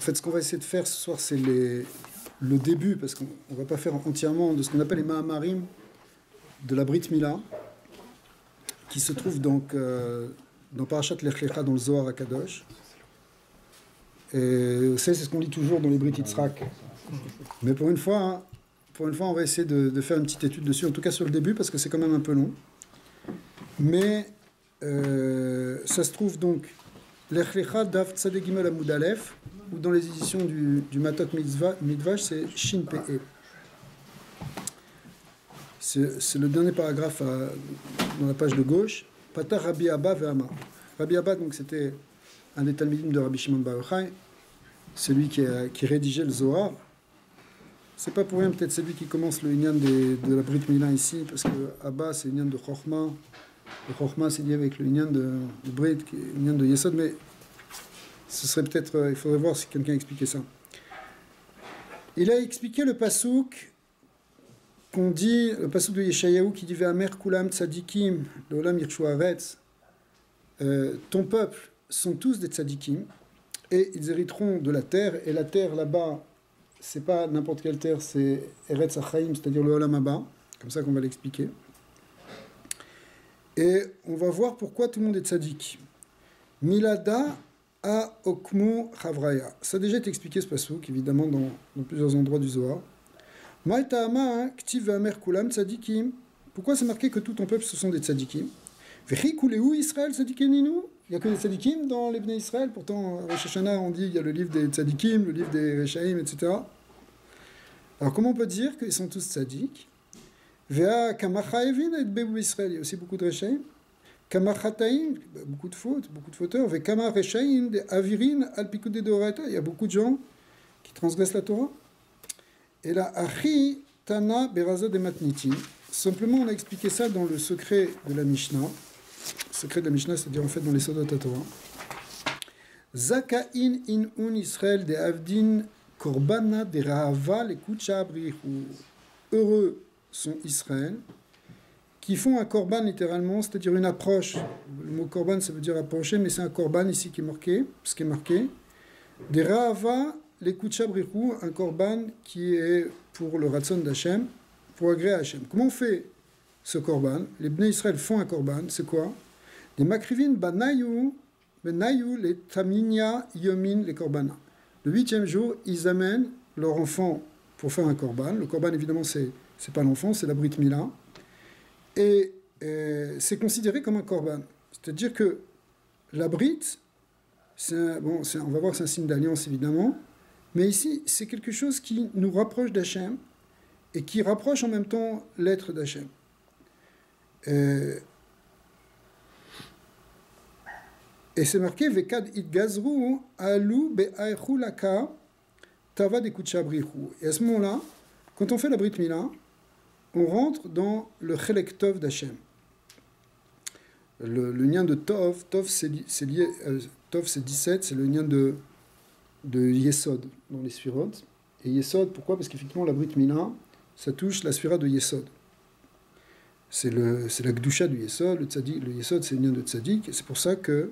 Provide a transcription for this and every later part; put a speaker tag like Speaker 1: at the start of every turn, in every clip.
Speaker 1: fait, ce qu'on va essayer de faire ce soir, c'est le début, parce qu'on ne va pas faire entièrement de ce qu'on appelle les Mahamarim de la Brit Mila, qui se trouve donc dans Parashat Lech Lecha, dans le Zohar HaKadosh. Et c'est ce qu'on lit toujours dans les Brit Yitzhak. Mais pour une fois, on va essayer de faire une petite étude dessus, en tout cas sur le début, parce que c'est quand même un peu long. Mais ça se trouve donc Lech Lecha Daf Tzadek Gimel Amud Aleph, ou dans les éditions du Matot Midvash, c'est Shin Pe. C'est le dernier paragraphe dans la page de gauche. Patar Rabbi Abba ve'Ama. Rabbi Abba, donc, c'était un des Talmidim de Rabbi Shimon Bar Yochai, celui qui rédigeait le Zohar. C'est pas pour rien, peut-être, c'est lui qui commence le Inyan de la Brit Mila ici, parce que Abba, c'est Inyan de Chochma. Le Chochma, c'est lié avec le Inyan de Brit, qui est Inyan de Yesod, mais ce serait peut-être, il faudrait voir si quelqu'un expliquait ça. Il a expliqué le pasouk qu'on dit, le pasouk de Yeshayahu qui dit Ve'amer kulam tzadikim leolam yirshu haaretz, ton peuple sont tous des tzadikim et ils hériteront de la terre, et la terre là-bas, c'est pas n'importe quelle terre, c'est Eretz Achaim, c'est-à-dire le Olam Haba, comme ça qu'on va l'expliquer. Et on va voir pourquoi tout le monde est tzadik. Milada a okmu chavraya. Ça a déjà été expliqué ce pasouk, évidemment, dans plusieurs endroits du Zohar. Maïta'ama ktiv ve'amer kulam tzadikim. Pourquoi c'est marqué que tout ton peuple ce sont des tzadikim? Vechi kuleu Israël tzadikininu. Il n'y a que des tzadikim dans les Bnei Israël. Pourtant, Rosh Hashanah, on dit il y a le livre des tzadikim, le livre des Rechaim, etc. Alors comment on peut dire qu'ils sont tous tzadik? Vea kamachaevin et bebu Israël. Il y a aussi beaucoup de Rechaim. Kamachataim, beaucoup de fautes, beaucoup de fauteurs. Ve kama Rechaim de avirin al pikudei deoraita. Il y a beaucoup de gens qui transgressent la Torah. Et là, Achi Tana Beraza de Matniti. Simplement, on a expliqué ça dans le secret de la Mishnah. Le secret de la Mishnah, c'est-à-dire en fait dans les Sodot HaTorah. Zakain in un Israël de Avdin Korbana de Rahava le Kucha Abrihu. Heureux sont Israël, qui font un korban littéralement, c'est-à-dire une approche. Le mot korban, ça veut dire approcher, mais c'est un korban ici qui est marqué, ce qui est marqué. De Rahava les Kucha Abrihu, un korban qui est pour le Ratson d'Hachem, pour agréer à Hachem. Comment on fait ce korban? Les Bnei Israël font un korban, c'est quoi? Les Makrivin Banayu, les Taminia Yomin, les korbana. Le 8e jour, ils amènent leur enfant pour faire un korban. Le korban, évidemment, c'est pas l'enfant, c'est la Brit Mila. Et c'est considéré comme un korban. C'est-à-dire que la Brit, on va voir, c'est un signe d'alliance, évidemment. Mais ici, c'est quelque chose qui nous rapproche d'Hachem et qui rapproche en même temps l'être d'Hachem. Et c'est marqué Vekad idgazru alu be'aychu laka tava de kuchabrihu. Et à ce moment-là, quand on fait la Brit Mila, on rentre dans le Chelek Tov d'Hachem. Le lien de Tov c'est lié, Tov c'est 17, c'est le lien de Yesod dans les Sfirot. Et Yesod, pourquoi? Parce qu'effectivement, la Brit Mila, ça touche la Sphira de Yesod. C'est la Gdusha du Yesod. Le Yesod, c'est le lien de Tzadik. Et c'est pour ça que,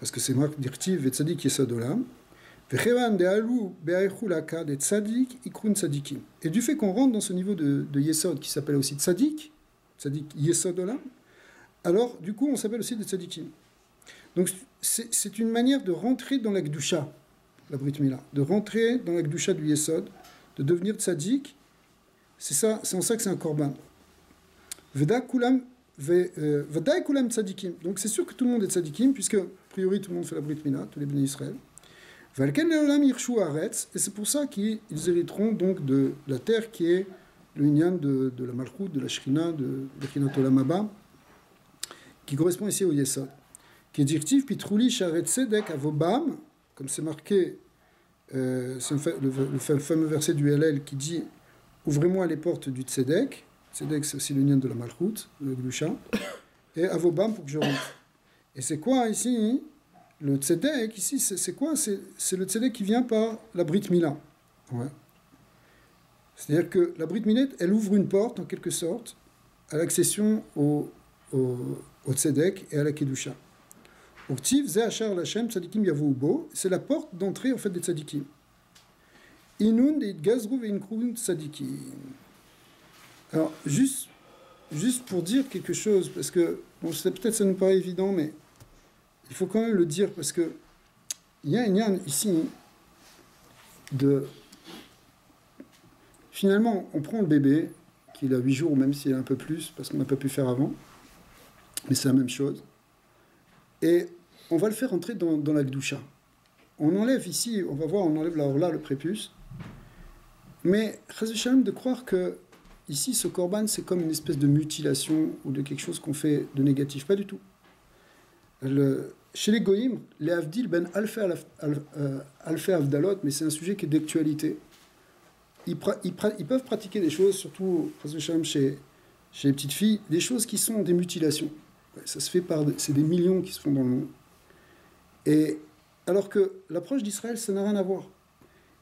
Speaker 1: parce que c'est marqué Dirtiv et Tzadik Yesod Olam. Et du fait qu'on rentre dans ce niveau de Yesod qui s'appelle aussi Tzadik Yesod Olam, alors du coup on s'appelle aussi des Tzadikim. Donc c'est une manière de rentrer dans la Gdusha, la Brit Mila, de rentrer dans la Gdusha du Yesod, de devenir Tzadik. C'est en ça que c'est un korban. Vadaï kulam tzadikim. Donc c'est sûr que tout le monde est tzadikim, puisque a priori tout le monde fait la Brit Mila, tous les Bnei Israël. Et c'est pour ça qu'ils hériteront donc de la terre qui est le Inyan de la Malchut, de la Shrina, de Bechinat Olam Haba, qui correspond ici au Yesod. Qui est directif, Pitrouli Sharet Tzedek Avobam, comme c'est marqué, c'est le fameux verset du Hallel qui dit ouvrez-moi les portes du Tzedek. Tzedek, c'est aussi le Inyan de la Malchut, de Gdusha, et Avobam pour que je rentre. Et c'est quoi ici? Le tzedek, ici, c'est quoi? C'est le tzedek qui vient par la Brit Mila. Ouais. C'est-à-dire que la Brit Mila, elle ouvre une porte, en quelque sorte, à l'accession au tzedek et à la kedusha. Uktiv, Ze Asher Lashem, Tzadikim Yavou Bo, c'est la porte d'entrée en fait des tzadikim. Inun et Gazru Veinkru Tzadikim. Alors, juste pour dire quelque chose, parce que, bon, peut-être ça nous paraît évident, mais il faut quand même le dire, parce que il y a ici de... Finalement, on prend le bébé, qui a 8 jours, ou même s'il a un peu plus, parce qu'on n'a pas pu faire avant, mais c'est la même chose, et on va le faire entrer dans la Gdusha. On enlève ici, on va voir, on enlève la Orla, le prépuce, mais Chas v'Shalom de croire que ici, ce korban, c'est comme une espèce de mutilation ou de quelque chose qu'on fait de négatif. Pas du tout. Chez les goïms, les avdil ben alfé avdalot, mais c'est un sujet qui est d'actualité. Ils peuvent pratiquer des choses, surtout chez les petites filles, des choses qui sont des mutilations. Ça se fait c'est des millions qui se font dans le monde. Et alors que l'approche d'Israël, ça n'a rien à voir.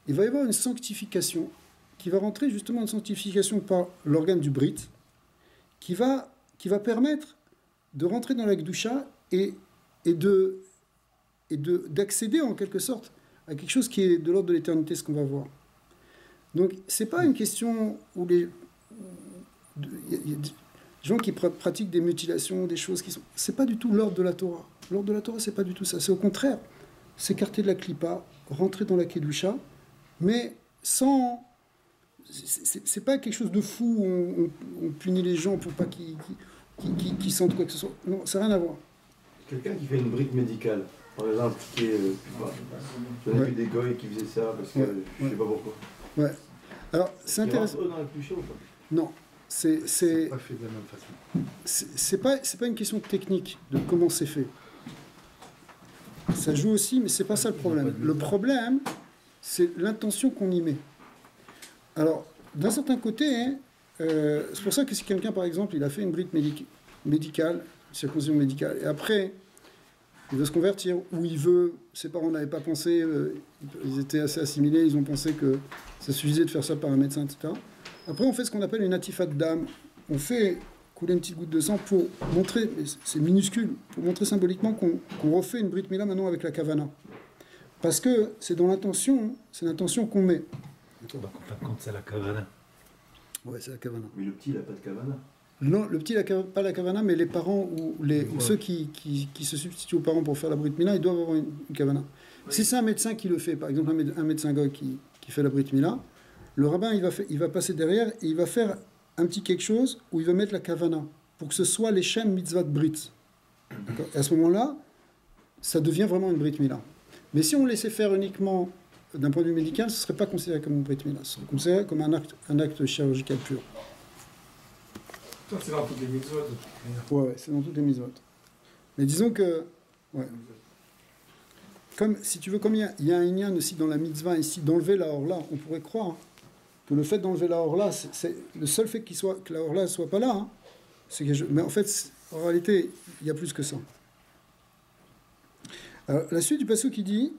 Speaker 1: Il va y avoir une sanctification qui va rentrer justement une sanctification par l'organe du Brit, qui va permettre de rentrer dans la Gdusha et d'accéder en quelque sorte à quelque chose qui est de l'ordre de l'éternité, ce qu'on va voir. Donc, c'est pas une question où il y a des gens qui pratiquent des mutilations, des choses qui sont... C'est pas du tout l'ordre de la Torah. L'ordre de la Torah, c'est pas du tout ça. C'est au contraire, s'écarter de la Klippa, rentrer dans la Kedusha, mais sans... C'est pas quelque chose de fou où on punit les gens pour pas qu'ils sentent quoi que ce soit. Non, ça n'a rien à voir.
Speaker 2: Quelqu'un qui fait une brique médicale, par exemple, qui est... J'en ai vu des goys qui faisaient ça, parce que je sais pas pourquoi.
Speaker 1: Ouais. Alors, c'est intéressant.
Speaker 2: Dans la Kedusha ou pas?
Speaker 1: Non. C'est
Speaker 3: pas fait de la même façon.
Speaker 1: C'est pas une question technique de comment c'est fait. Ça joue aussi, mais c'est pas ça le problème. Le problème, c'est l'intention qu'on y met. Alors, d'un certain côté, hein, c'est pour ça que si quelqu'un, par exemple, il a fait une bride médicale, circoncision médicale, et après, il veut se convertir, ou il veut, ses parents n'avaient pas pensé, ils étaient assez assimilés, ils ont pensé que ça suffisait de faire ça par un médecin, etc. Après, on fait ce qu'on appelle une atifat d'âme. On fait couler une petite goutte de sang pour montrer, c'est minuscule, pour montrer symboliquement qu'on refait une bride mila maintenant avec la kavana. Parce que c'est dans l'intention, c'est l'intention qu'on met.
Speaker 3: Donc en fin de compte, c'est la kavana.
Speaker 1: Ouais, c'est la kavana.
Speaker 2: Mais le petit, il n'a pas de kavana.
Speaker 1: Non, le petit n'a pas la kavana, mais les parents ou ceux qui se substituent aux parents pour faire la brit mila, ils doivent avoir une kavana. Oui. Si c'est un médecin qui le fait, par exemple un médecin goy qui fait la brit mila, le rabbin il va passer derrière et il va faire un petit quelque chose où il va mettre la kavana pour que ce soit les shem mitzvah de brit. Et à ce moment-là, ça devient vraiment une brit mila. Mais si on laissait faire uniquement d'un point de vue médical, ce ne serait pas considéré comme une brit mila, ce serait considéré comme un acte chirurgical pur.
Speaker 4: C'est dans toutes les mitzvot.
Speaker 1: Ouais, c'est dans toutes les mitzvot. Mais disons que, ouais. Comme, si tu veux, comme il y a un inyan aussi dans la mitzvah, ici, d'enlever la orla, on pourrait croire que le fait d'enlever la orla, c'est le seul fait que la orla ne soit pas là. Hein, mais en fait, en réalité, il y a plus que ça. Alors, la suite du passage qui dit...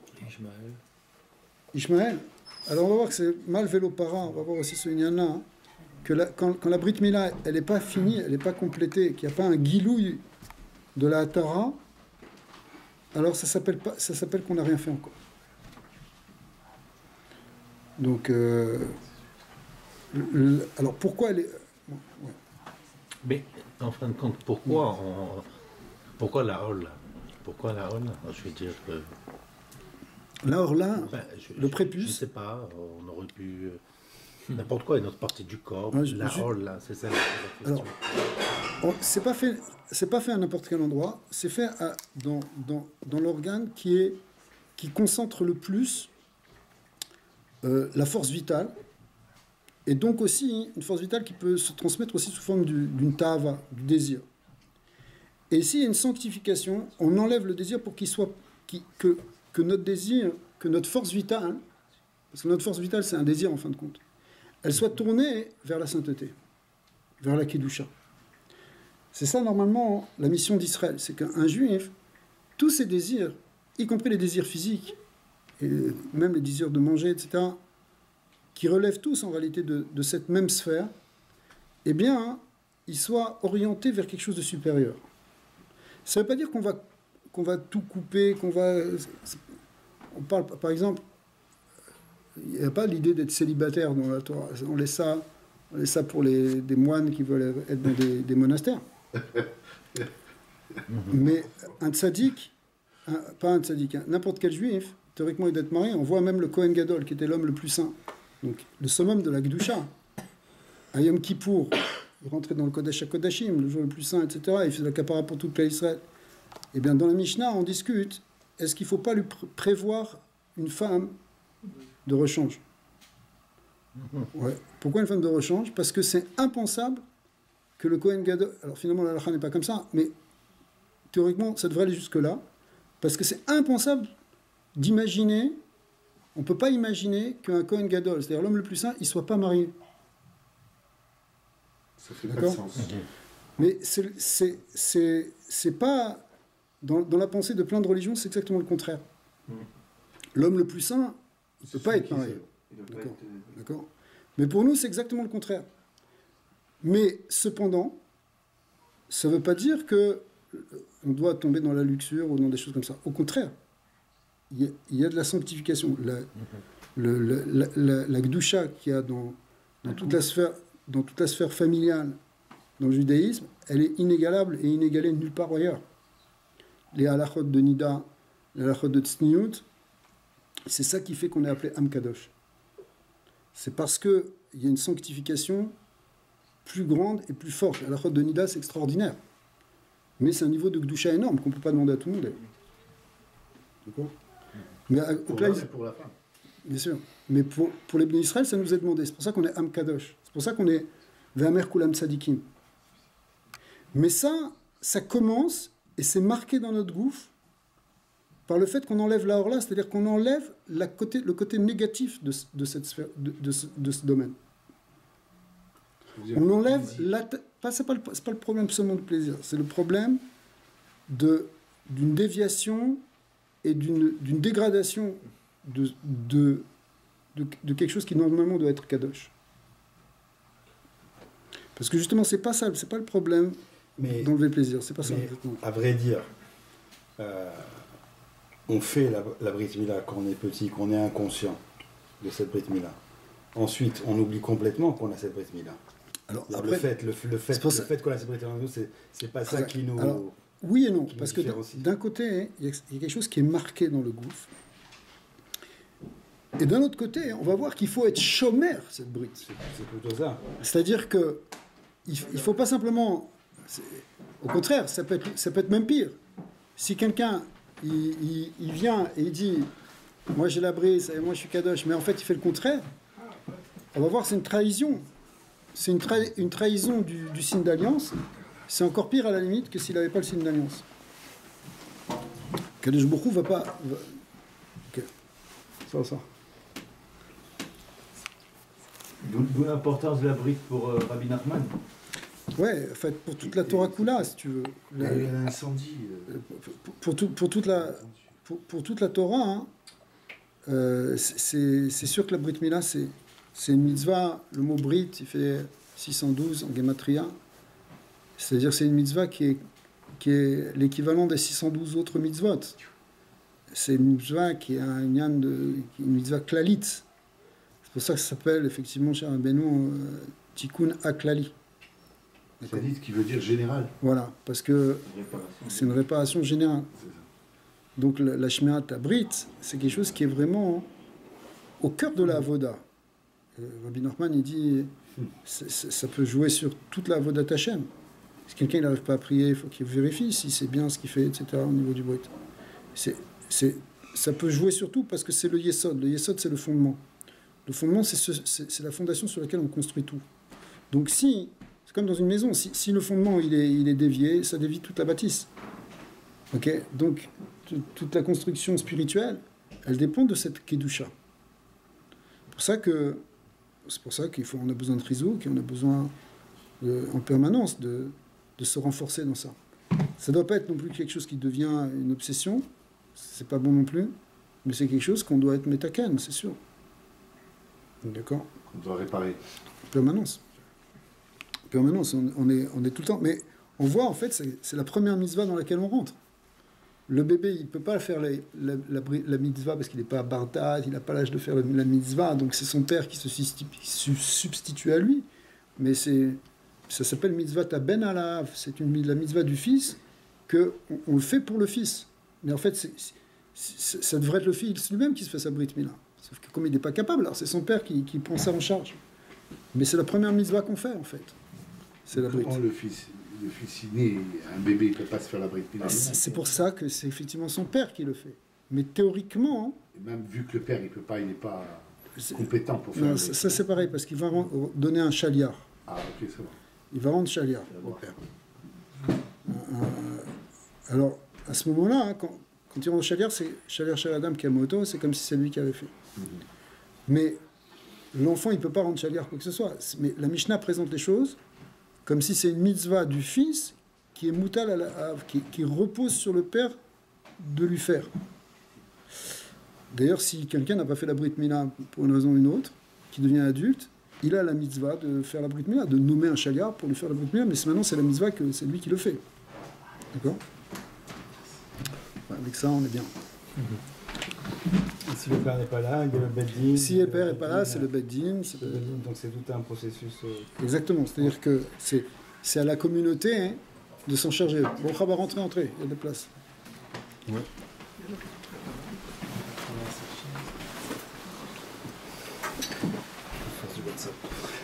Speaker 1: Ishmaël. Alors, on va voir que c'est mal vélo para, on va voir aussi ce inyan-là. Hein, que quand la Brit Mila, elle n'est pas finie, elle n'est pas complétée, qu'il n'y a pas un guilouille de la Hatara, alors ça s'appelle qu'on n'a rien fait encore. Donc, alors pourquoi elle est... Ouais.
Speaker 3: Mais, en fin de compte, pourquoi la hall? Pourquoi la hall? Je veux dire...
Speaker 1: La orla, le prépuce...
Speaker 3: Je ne sais pas, on aurait pu... N'importe quoi, une autre partie du corps, la hall, là, c'est ça la question.
Speaker 1: Alors, c'est pas fait à n'importe quel endroit, c'est fait dans l'organe qui concentre le plus la force vitale, et donc aussi une force vitale qui peut se transmettre aussi sous forme d'une tava, du désir. Et ici, il y a une sanctification, on enlève le désir pour que notre désir, que notre force vitale, parce que notre force vitale, c'est un désir en fin de compte, elle soit tournée vers la sainteté, vers la Kedusha. C'est ça, normalement, la mission d'Israël. C'est qu'un juif, tous ses désirs, y compris les désirs physiques, et même les désirs de manger, etc., qui relèvent tous, en réalité, de cette même sphère, eh bien, ils soient orientés vers quelque chose de supérieur. Ça ne veut pas dire qu'on qu'on va tout couper, qu'on va... On parle, par exemple, il n'y a pas l'idée d'être célibataire dans la Torah. On laisse ça pour des moines qui veulent être dans des monastères. Mais un tzaddik, pas un tzaddik, n'importe quel juif, théoriquement, il doit être marié. On voit même le Kohen Gadol, qui était l'homme le plus saint. Donc, le summum de la Kedusha. À Yom Kippour, il rentrait dans le Kodesh HaKodashim, le jour le plus saint, etc. Il faisait la kapara pour toute Israël. Eh bien, dans la Mishnah, on discute, est-ce qu'il ne faut pas lui prévoir une femme de rechange? Ouais. Pourquoi une femme de rechange? Parce que c'est impensable que le Kohen Gadol... Alors finalement, la halakha n'est pas comme ça, mais théoriquement, ça devrait aller jusque-là, parce que c'est impensable d'imaginer, on ne peut pas imaginer qu'un Kohen Gadol, c'est-à-dire l'homme le plus saint, il ne soit pas marié.
Speaker 4: Ça fait pas de sens.
Speaker 1: Mais c'est pas... Dans la pensée de plein de religions, c'est exactement le contraire. L'homme le plus saint, il ne peut pas être marié. D'accord. Mais pour nous, c'est exactement le contraire. Mais cependant, ça ne veut pas dire que on doit tomber dans la luxure ou dans des choses comme ça. Au contraire, il y a de la sanctification. La Gdusha qu'il y a dans toute la sphère familiale dans le judaïsme, elle est inégalable et inégalée nulle part ailleurs. Les halachot de Nida, les halachot de Tzniut, c'est ça qui fait qu'on est appelé Am Kadosh. C'est parce qu'il y a une sanctification plus grande et plus forte. La halachot de Nida, c'est extraordinaire. Mais c'est un niveau de Gdusha énorme qu'on ne peut pas demander à tout le monde. D'accord? Mais
Speaker 4: pour la femme.
Speaker 1: Bien sûr. Mais pour les bénis Israël, ça nous est demandé. C'est pour ça qu'on est Am Kadosh. C'est pour ça qu'on est Ve'amer Kulam Tzadikim. Mais ça commence, et c'est marqué dans notre gouffre, par le fait qu'on enlève la orla, c'est-à-dire qu'on enlève le côté négatif de cette sphère, de ce domaine. On enlève c'est pas le problème seulement de plaisir, c'est le problème d'une déviation et d'une dégradation de quelque chose qui normalement doit être kadosh. Parce que justement, c'est pas ça, c'est pas le problème d'enlever le plaisir, c'est pas ça.
Speaker 4: À vrai dire, on fait la Brit Mila quand on est petit, qu'on est inconscient de cette Brit Mila. Ensuite, on oublie complètement qu'on a cette Brit Mila.
Speaker 1: Alors,
Speaker 4: après, le fait qu'on a cette Brit Mila, c'est pas ça qui nous...
Speaker 1: Alors, oui et non, parce que d'un côté, il y a quelque chose qui est marqué dans le gouffre. Et d'un autre côté, on va voir qu'il faut être chômeur, cette Brit.
Speaker 4: C'est plutôt ça.
Speaker 1: C'est-à-dire que il faut pas simplement... Au contraire, ça peut être même pire. Si quelqu'un, il vient et il dit « Moi j'ai la brise, et moi je suis kadosh », mais en fait il fait le contraire, on va voir c'est une trahison. C'est une trahison du signe d'alliance. C'est encore pire à la limite que s'il n'avait pas le signe d'alliance. Kadosh Baruch Hu va pas... Ok. Ça.
Speaker 2: D'où l'importance de la brique pour Rabbi Nachman.
Speaker 1: Ouais, en fait, pour toute la Torah Kula, si tu veux.
Speaker 4: L'incendie.
Speaker 1: Pour toute la Torah, hein, c'est sûr que la Brit Mila, c'est une mitzvah. Le mot Brit, il fait 612 en Gematria. C'est-à-dire c'est une mitzvah qui est l'équivalent des 612 autres mitzvot. C'est une mitzvah qui a une mitzvah klalit. C'est pour ça que ça s'appelle effectivement chez Rabbeinu Tikkun HaKlali.
Speaker 4: C'est ce qui veut dire général.
Speaker 1: Voilà, parce que c'est une réparation générale. Donc la Shmirat Brit, c'est quelque chose qui est vraiment au cœur de la Avoda. Rabbi Nachman, il dit, ça peut jouer sur toute la Avoda Hashem. Si quelqu'un n'arrive pas à prier, il faut qu'il vérifie si c'est bien ce qu'il fait, etc. au niveau du Brit. Ça peut jouer sur tout parce que c'est le Yesod. Le Yesod, c'est le fondement. Le fondement, c'est la fondation sur laquelle on construit tout. Donc c'est comme dans une maison, si le fondement il est dévié, ça dévie toute la bâtisse. Okay. Donc toute la construction spirituelle, elle dépend de cette Kedusha. C'est pour ça qu'on a besoin de Rizou, qu'on a besoin en permanence de se renforcer dans ça. Ça ne doit pas être non plus quelque chose qui devient une obsession, c'est pas bon non plus, mais c'est quelque chose qu'on doit être métaken, c'est sûr. D'accord.
Speaker 4: On doit réparer.
Speaker 1: En permanence. En permanence, on est tout le temps. Mais on voit, en fait, c'est la première mitzvah dans laquelle on rentre. Le bébé, il ne peut pas faire la mitzvah parce qu'il n'est pas bardad, il n'a pas l'âge de faire la mitzvah, donc c'est son père qui se substitue à lui. Mais ça s'appelle mitzvah ben alav, c'est la mitzvah du fils, qu'on le fait pour le fils. Mais en fait, ça devrait être le fils lui-même qui se fait sa brit mila. Sauf que comme il n'est pas capable, alors c'est son père qui prend ça en charge. Mais c'est la première mitzvah qu'on fait, en fait. C'est la brit.
Speaker 5: Le fils né, un bébé, il ne peut pas se faire la brit mila.
Speaker 1: C'est pour ça que c'est effectivement son père qui le fait. Mais théoriquement...
Speaker 5: Et même vu que le père, il n'est pas compétent pour faire...
Speaker 1: Non, ça c'est pareil, parce qu'il va donner un chaliar.
Speaker 5: Ah, ok, c'est bon.
Speaker 1: Il va rendre chaliar, le père. Alors, à ce moment-là, quand il rend chaliar, c'est chaliar shaladam kamoto, c'est comme si c'est lui qui avait fait. Mais l'enfant, il ne peut pas rendre chaliar quoi que ce soit. Mais la Mishnah présente les choses comme si c'est une mitzvah du fils qui est moutal, qui repose sur le père de lui faire. D'ailleurs, si quelqu'un n'a pas fait la brit mila pour une raison ou une autre, qui devient adulte, il a la mitzvah de faire la brit mila, de nommer un chaliar pour lui faire la brit mila, mais maintenant c'est la mitzvah que c'est lui qui le fait. D'accord ? Avec ça, on est bien.
Speaker 4: Et si le père n'est pas là, il y a le beddin.
Speaker 1: Si le père n'est pas là, c'est le beddin.
Speaker 4: Donc c'est tout un processus.
Speaker 1: Exactement, c'est-à-dire que c'est à la communauté hein, de s'en charger. Bon, on va rentrer, il y a des places.
Speaker 3: Ouais.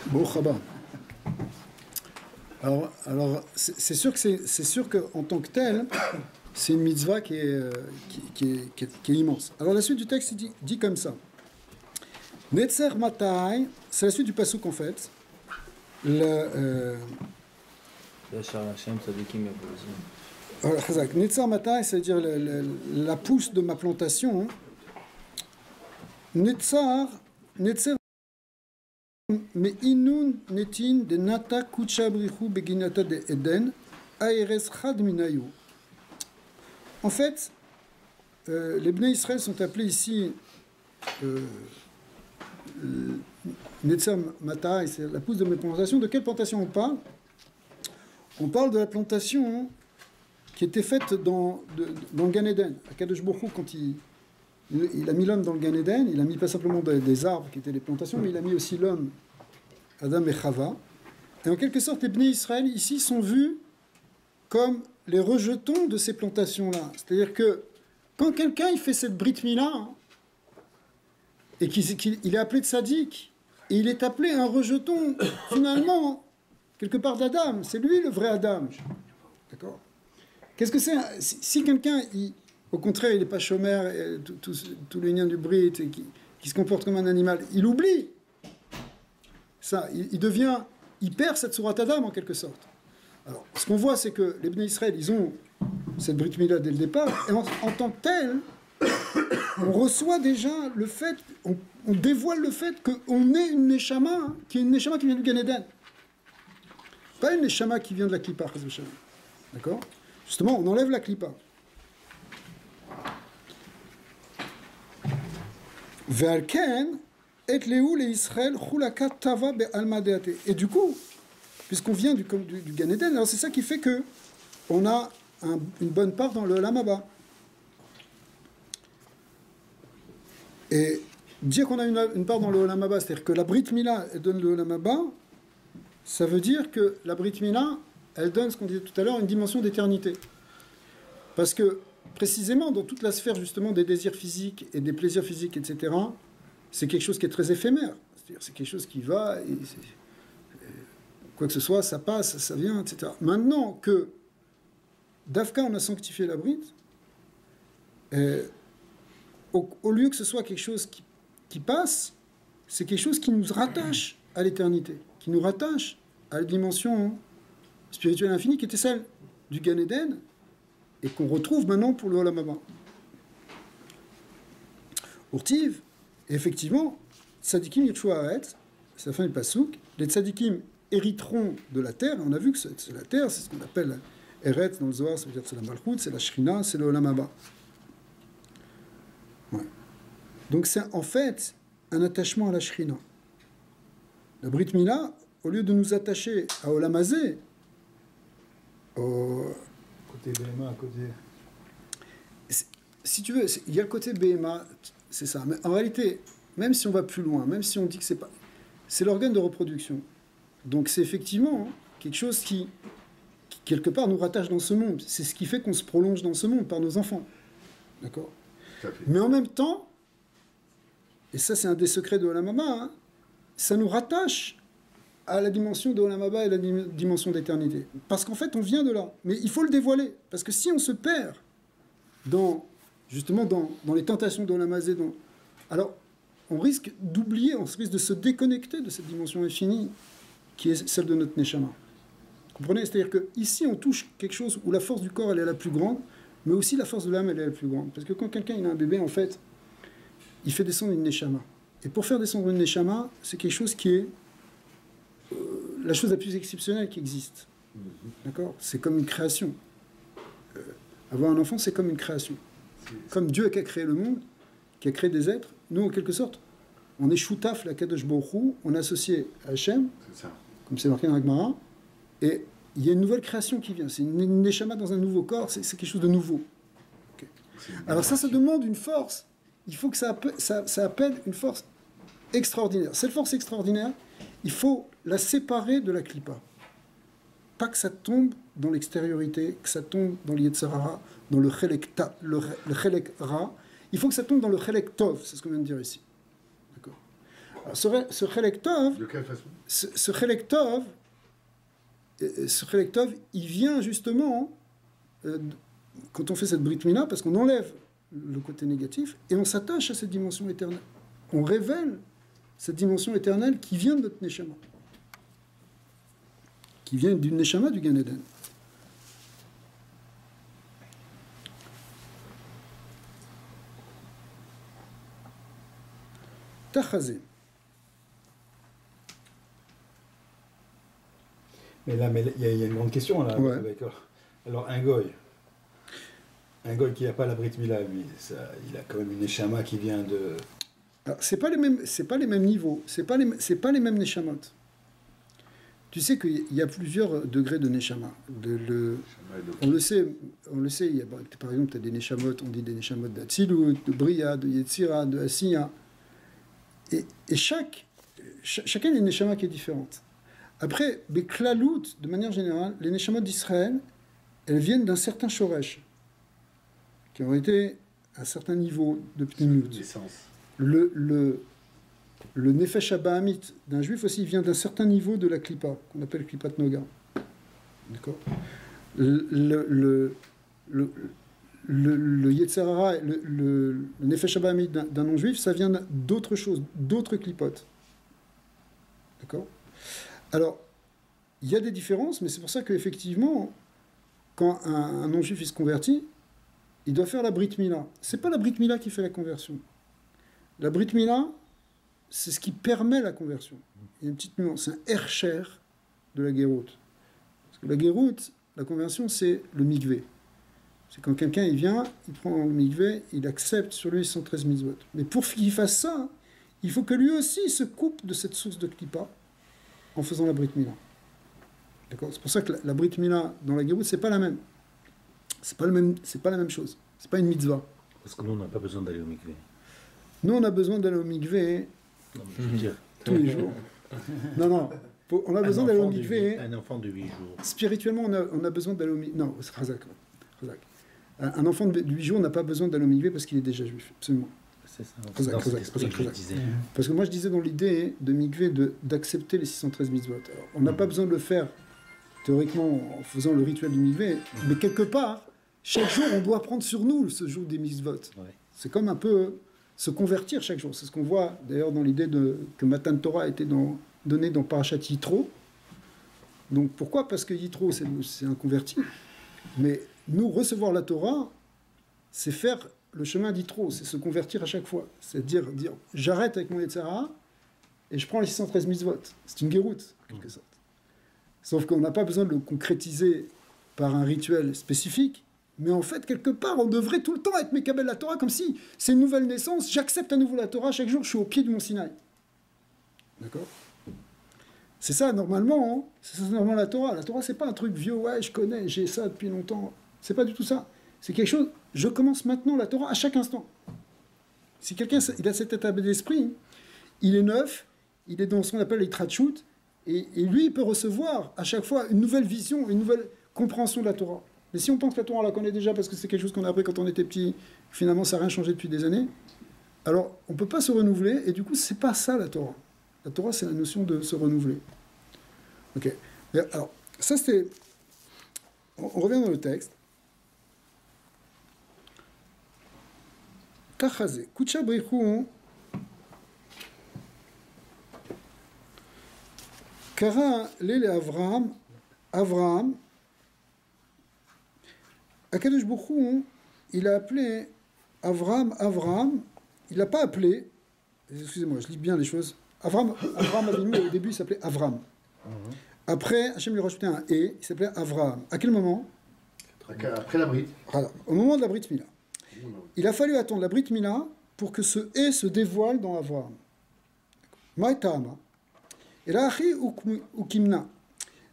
Speaker 1: Bon, Chaba. Alors c'est sûr qu'en tant que tel, c'est une mitzvah qui est immense. Alors la suite du texte dit comme ça. Netzer Matai, c'est la suite du passouk en fait. Netzer Matai, c'est-à-dire la pousse de ma plantation. Netzer mais inun netin de nata kuchabrichu beginata de Eden aeres chad minayu. En fait, les Bnei Israël sont appelés ici Netzer Mata, c'est la pousse de mes plantations. De quelle plantation on parle? On parle de la plantation qui était faite dans le Gan Eden. Akadosh Baruch Hu, quand il a mis l'homme dans le Gan Eden, il a mis pas simplement des arbres qui étaient des plantations, mais il a mis aussi l'homme, Adam et Chava. Et en quelque sorte, les Bnei Israël ici sont vus comme les rejetons de ces plantations-là. C'est-à-dire que quand quelqu'un il fait cette Brit Mila, et qu'il est appelé de Tzadik, et il est appelé un rejeton, finalement, quelque part d'Adam, c'est lui le vrai Adam. D'accord? Qu'est-ce que c'est? Si quelqu'un, au contraire, il n'est pas chômeur, tous les liens du Brit, et qui se comporte comme un animal, il oublie ça, il perd cette sourate Adam en quelque sorte. Alors, ce qu'on voit, c'est que les Bnei Israël, ils ont cette Brit Mila dès le départ, et en tant que tel, on reçoit déjà le fait, on dévoile le fait qu'on est une Neshama, qui est une Neshama qui vient du Gan Eden. Pas une Neshama qui vient de la Klippa, d'accord? Justement, on enlève la Klippa. Ve'alken et Léou les Israël chulaka tava be'alma deate. Et du coup, puisqu'on vient du Gan Eden, alors c'est ça qui fait que on a une bonne part dans le Olam Haba. Et dire qu'on a une part dans le Olam Haba, c'est-à-dire que la Brit Mila elle donne le Olam Haba, ça veut dire que la Brit Mila, elle donne ce qu'on disait tout à l'heure, une dimension d'éternité. Parce que précisément dans toute la sphère justement des désirs physiques et des plaisirs physiques, etc., c'est quelque chose qui est très éphémère. C'est-à-dire c'est quelque chose qui va, et quoi que ce soit, ça passe, ça vient, etc. Maintenant que d'Afka, on a sanctifié la Brit, au lieu que ce soit quelque chose qui passe, c'est quelque chose qui nous rattache à l'éternité, qui nous rattache à la dimension spirituelle infinie qui était celle du Gan Eden et qu'on retrouve maintenant pour le Olam Haba. Urtiv, effectivement, Tzadikim Yirshu Haaretz, c'est la fin du Passouk, les Tzadikim hériteront de la terre, et on a vu que c'est la terre, c'est ce qu'on appelle Eretz dans le Zohar, ça veut dire que c'est la Malchut, c'est la Shrina, c'est le Olam Haba. Ouais. Donc c'est en fait un attachement à la Shrina. La Brit Mila, au lieu de nous attacher à Olam Hazé,
Speaker 4: Côté Béhéma, à côté.
Speaker 1: si tu veux, il y a le côté BMA, c'est ça. Mais en réalité, même si on va plus loin, même si on dit que c'est pas... C'est l'organe de reproduction. Donc c'est effectivement quelque chose qui, quelque part, nous rattache dans ce monde. C'est ce qui fait qu'on se prolonge dans ce monde par nos enfants. D'accord ? Mais en même temps, et ça c'est un des secrets de Olam Haba, ça nous rattache à la dimension de Olam Haba et la dimension d'éternité. Parce qu'en fait, on vient de là. Mais il faut le dévoiler. Parce que si on se perd justement dans les tentations d'Olam Hazé, alors on risque d'oublier, on risque de se déconnecter de cette dimension infinie qui est celle de notre Neshama. Vous comprenez ? C'est-à-dire qu'ici, on touche quelque chose où la force du corps, elle est la plus grande, mais aussi la force de l'âme, elle est la plus grande. Parce que quand quelqu'un il a un bébé, en fait, il fait descendre une Neshama. Et pour faire descendre une Neshama, c'est quelque chose qui est la chose la plus exceptionnelle qui existe. D'accord ? C'est comme une création. Avoir un enfant, c'est comme une création. Comme Dieu qui a créé le monde, qui a créé des êtres, nous, en quelque sorte, on est Shutaf, la Kadosh Baruch Hu, on est associé à Hachem, comme c'est marqué dans la Gemara, et il y a une nouvelle création qui vient. C'est une Neshama dans un nouveau corps, c'est quelque chose de nouveau. Okay. Alors ça demande une force. Il faut que ça appelle une force extraordinaire. Cette force extraordinaire, il faut la séparer de la Klippa. Pas que ça tombe dans l'extériorité, que ça tombe dans l'Yetzirah, dans le Chelek Ra. Il faut que ça tombe dans le Chelek Tov, c'est ce qu'on vient de dire ici. D'accord. Alors, ce Chelek Tov,
Speaker 5: de quelle façon ?
Speaker 1: ce Chelek Tov, il vient justement quand on fait cette Brit Mila, parce qu'on enlève le côté négatif et on s'attache à cette dimension éternelle. On révèle cette dimension éternelle qui vient de notre Neshama, qui vient du Neshama du Gan Eden. Tachazé.
Speaker 4: Mais là, il y a une grande question là.
Speaker 1: Ouais.
Speaker 4: Alors un goy qui n'a pas la Brit Mila, lui, il a quand même une Neshama qui vient de...
Speaker 1: Alors, c'est pas les mêmes niveaux, c'est pas les mêmes Neshamot. Tu sais qu'il y a plusieurs degrés de Neshama. On le sait, il y a, par exemple, tu as des Neshamot, on dit des Neshamot d'Atzilut, de Bria, de Yetzira, de Asiya. Et chacun a une Neshama qui est différente. Après, Beklalout, de manière générale, les Neshamot d'Israël, elles viennent d'un certain Shoresh, qui ont été à un certain niveau de Pnimut. Le Nefesh Abahamit d'un juif aussi vient d'un certain niveau de la Klippa, qu'on appelle Klippat Noga. D'accord ? Le Yetzirah, le Nefesh Abahamit d'un non-juif, ça vient d'autres choses, d'autres Klippot. D'accord ? Alors, il y a des différences, mais c'est pour ça qu'effectivement, quand un non-juif il se convertit, il doit faire la Brit Mila. C'est pas la Brit Mila qui fait la conversion. La Brit Mila, c'est ce qui permet la conversion. Il y a une petite nuance, c'est un Hercher de la Gérout. Parce que la Gérout, la conversion, c'est le mikvé. C'est quand quelqu'un il vient, il prend le mikvé, il accepte sur lui 113 mitzvot. Mais pour qu'il fasse ça, il faut que lui aussi se coupe de cette source de Klippa en faisant la Brit Mila. D'accord ? C'est pour ça que la Brit Mila dans la Gérout, c'est pas la même. C'est pas la même chose. C'est pas une mitzvah.
Speaker 3: Parce que nous, on n'a pas besoin d'aller au mikvé.
Speaker 1: Nous, on a besoin d'aller au mikvé tous les jours. Non. On a besoin d'aller au mikvé.
Speaker 3: Un enfant de 8 jours.
Speaker 1: Spirituellement, on a besoin d'aller au mikvé. Non, c'est Razak. Un enfant de 8 jours n'a pas besoin d'aller au mikvé parce qu'il est déjà juif. Absolument.
Speaker 3: C'est ça.
Speaker 1: Razak. Parce que moi, je disais dans l'idée de mikvé d'accepter les 613 mitzvot. Alors, on n'a pas besoin de le faire théoriquement en faisant le rituel du mikvé, mais quelque part, chaque jour, on doit prendre sur nous ce jour des mitzvot.
Speaker 3: Ouais.
Speaker 1: C'est comme un peu se convertir chaque jour. C'est ce qu'on voit d'ailleurs dans l'idée que Matan Torah a été donné dans Parashat Yitro. Donc pourquoi ? Parce que Yitro, c'est un converti. Mais nous, recevoir la Torah, c'est faire le chemin d'Yitro, c'est se convertir à chaque fois. C'est dire j'arrête avec mon Yetzirah et je prends les 613 mitzvot. C'est une guéroute, en quelque sorte. Sauf qu'on n'a pas besoin de le concrétiser par un rituel spécifique. Mais en fait, quelque part, on devrait tout le temps être Mekabel la Torah, comme si c'est une nouvelle naissance, j'accepte à nouveau la Torah, chaque jour je suis au pied du Mont Sinaï. D'accord ? C'est ça, normalement, c'est ça, normalement la Torah. La Torah, c'est pas un truc vieux, ouais, je connais, j'ai ça depuis longtemps. C'est pas du tout ça. c'est quelque chose, je commence maintenant la Torah à chaque instant. Si quelqu'un il a cet état d'esprit, il est neuf, il est dans ce qu'on appelle les tratchout, et lui, il peut recevoir à chaque fois une nouvelle vision, une nouvelle compréhension de la Torah. Mais si on pense que la Torah, on la connaît déjà parce que c'est quelque chose qu'on a appris quand on était petit, finalement ça n'a rien changé depuis des années, alors on ne peut pas se renouveler, et du coup, c'est pas ça la Torah. La Torah, c'est la notion de se renouveler. Ok. Alors, ça c'était... On revient dans le texte. Kachazé. Kucha brichou. Kara lele Avraham. Avraham. Akadosh Baruch il a appelé Avraham. Il l'a pas appelé. Excusez-moi, je lis bien les choses. Avraham Avinu, au début, il s'appelait Avram. Après, Hachem lui a rajouté un « et », il s'appelait Avraham. À quel moment?
Speaker 5: Après la Brit.
Speaker 1: Voilà, au moment de la Brit Mila. Il a fallu attendre la Brit Mila pour que ce « et » se dévoile dans Avraham. Maïtama. Et là, Achi ou Kimna.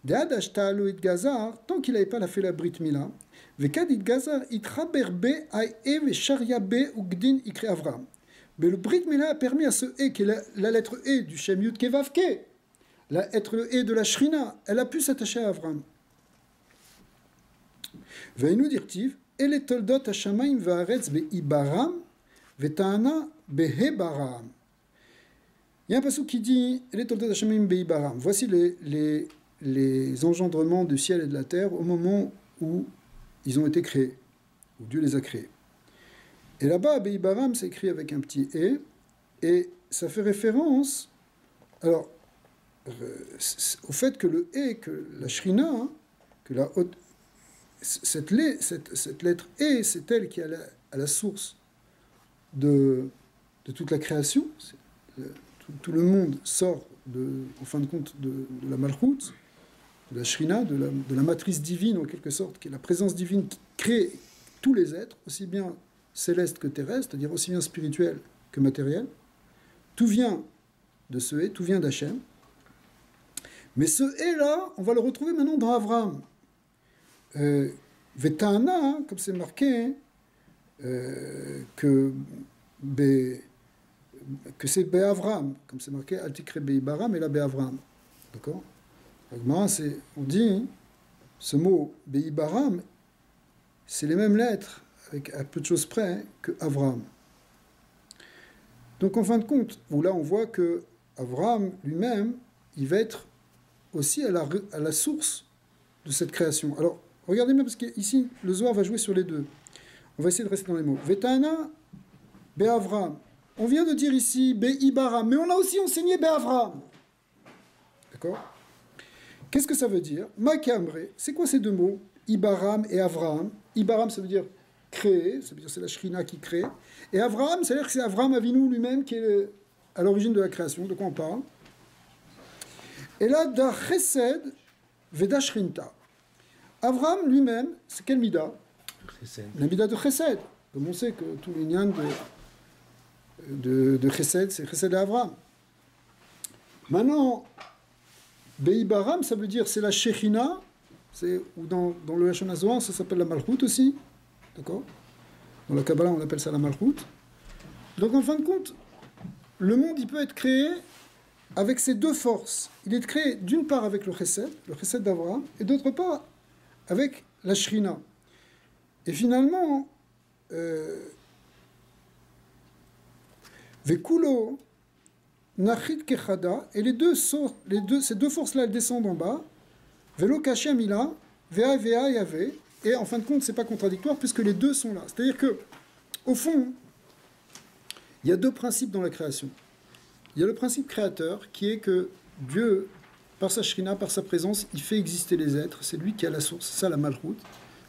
Speaker 1: Deadash ta'alo it gazar, tant qu'il n'avait pas fait la Brit Mila, Vekad it gazar, it raber be ay e ve sharia be ou gdin ikre Avraham. Mais le Brit Mila a permis à ce « et » qui est la lettre « e » du Shem Yud Kevav Ke, être le « et » de la Shrina, elle a pu s'attacher à Avram. Veinu dirtiv, ele toldot hashamayim va'aretz be'ibaram, veta'ana behebaram. Il y a un passage qui dit, ele toldot hashamayim be'ibaram. Voici les engendrements du ciel et de la terre au moment où ils ont été créés, où Dieu les a créés. Et là-bas, Be'ibaram, c'est écrit avec un petit « et ça fait référence alors, au fait que le « et », que la Shrina, hein, que la haute, cette lettre « et », c'est elle qui est à la source de toute la création. Tout le monde sort, en fin de compte, de la Malchut, de la Shrina, de la matrice divine, en quelque sorte, qui est la présence divine qui crée tous les êtres, aussi bien céleste que terrestre, c'est-à-dire aussi bien spirituel que matériel. Tout vient de ce « et », tout vient d'Hachem. Mais ce « et » là, on va le retrouver maintenant dans Avraham. Vetana, comme c'est marqué, que c'est Be'Avraham, comme c'est marqué Altikre Be'ibaram et là Be'Avraham. D'accord? On dit, ce mot Be'ibaram, c'est les mêmes lettres, avec à peu de choses près, que Avraham. Donc en fin de compte, où là on voit que Avraham lui-même, il va être aussi à la source de cette création. Alors, regardez bien, parce qu'ici, le Zohar va jouer sur les deux. On va essayer de rester dans les mots. Vetana, Be'Avraham. On vient de dire ici Be'ibaram, mais on a aussi enseigné Be'Avraham. D'accord? Qu'est-ce que ça veut dire? Makamre, c'est quoi ces deux mots? Ibaram et Avraham. Ibaram, ça veut dire créer, ça veut dire c'est la Shrina qui crée. Et Avraham, c'est-à-dire que c'est Avraham Avinu lui-même qui est à l'origine de la création. De quoi on parle? Et là, da Chesed veda Shrinta. Avraham lui-même, c'est quel mida? La mida de Chesed. Comme on sait que tous les nians de Chesed, c'est Chesed et Avraham. Maintenant, Be'ibaram, ça veut dire c'est la Shechina, ou dans le Lashon HaZohar, ça s'appelle la Malchut aussi. D'accord? Dans la Kabbalah, on appelle ça la Malchut. Donc en fin de compte, le monde, il peut être créé avec ces deux forces. Il est créé d'une part avec le Chesed d'Avraham, et d'autre part avec la Shrina. Et finalement, Vekulo, Nachit Kechada, et ces deux forces-là, elles descendent en bas, Velo Kashamila, Vea Yave, et en fin de compte, c'est pas contradictoire puisque les deux sont là. C'est-à-dire que, au fond, il y a deux principes dans la création. Il y a le principe créateur qui est que Dieu, par sa Shrina, par sa présence, il fait exister les êtres. C'est lui qui a la source, c'est ça la Malchut.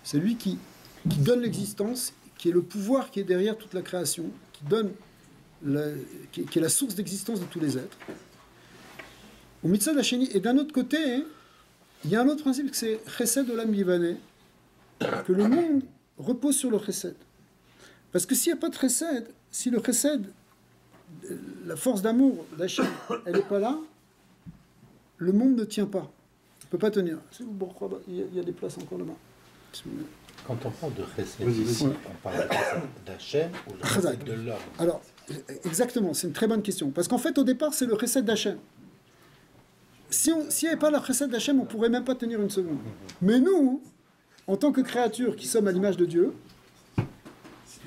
Speaker 1: C'est lui qui donne l'existence, qui est le pouvoir qui est derrière toute la création, qui est la source d'existence de tous les êtres. Au Mitzvah Hacheni, et d'un autre côté, il y a un autre principe, c'est Chesed Olam Yivaneh, que le monde repose sur le Chesed. Parce que s'il n'y a pas de Chesed, si le Chesed, la force d'amour d'Hachem, elle n'est pas là, le monde ne tient pas. Il ne peut pas tenir. Il y a des places encore là-bas.
Speaker 3: Quand on parle de chesed
Speaker 2: Vas-y,
Speaker 3: ici,
Speaker 1: vas-y.
Speaker 3: on parle de chesed d'Hachem ou le chesed de l'homme?
Speaker 1: Alors, exactement, c'est une très bonne question. Parce qu'en fait, au départ, c'est le chesed d'Hachem. S'il n'y avait pas le chesed d'Hachem, on ne pourrait même pas tenir une seconde. Mais nous, en tant que créatures qui sommes à l'image de Dieu,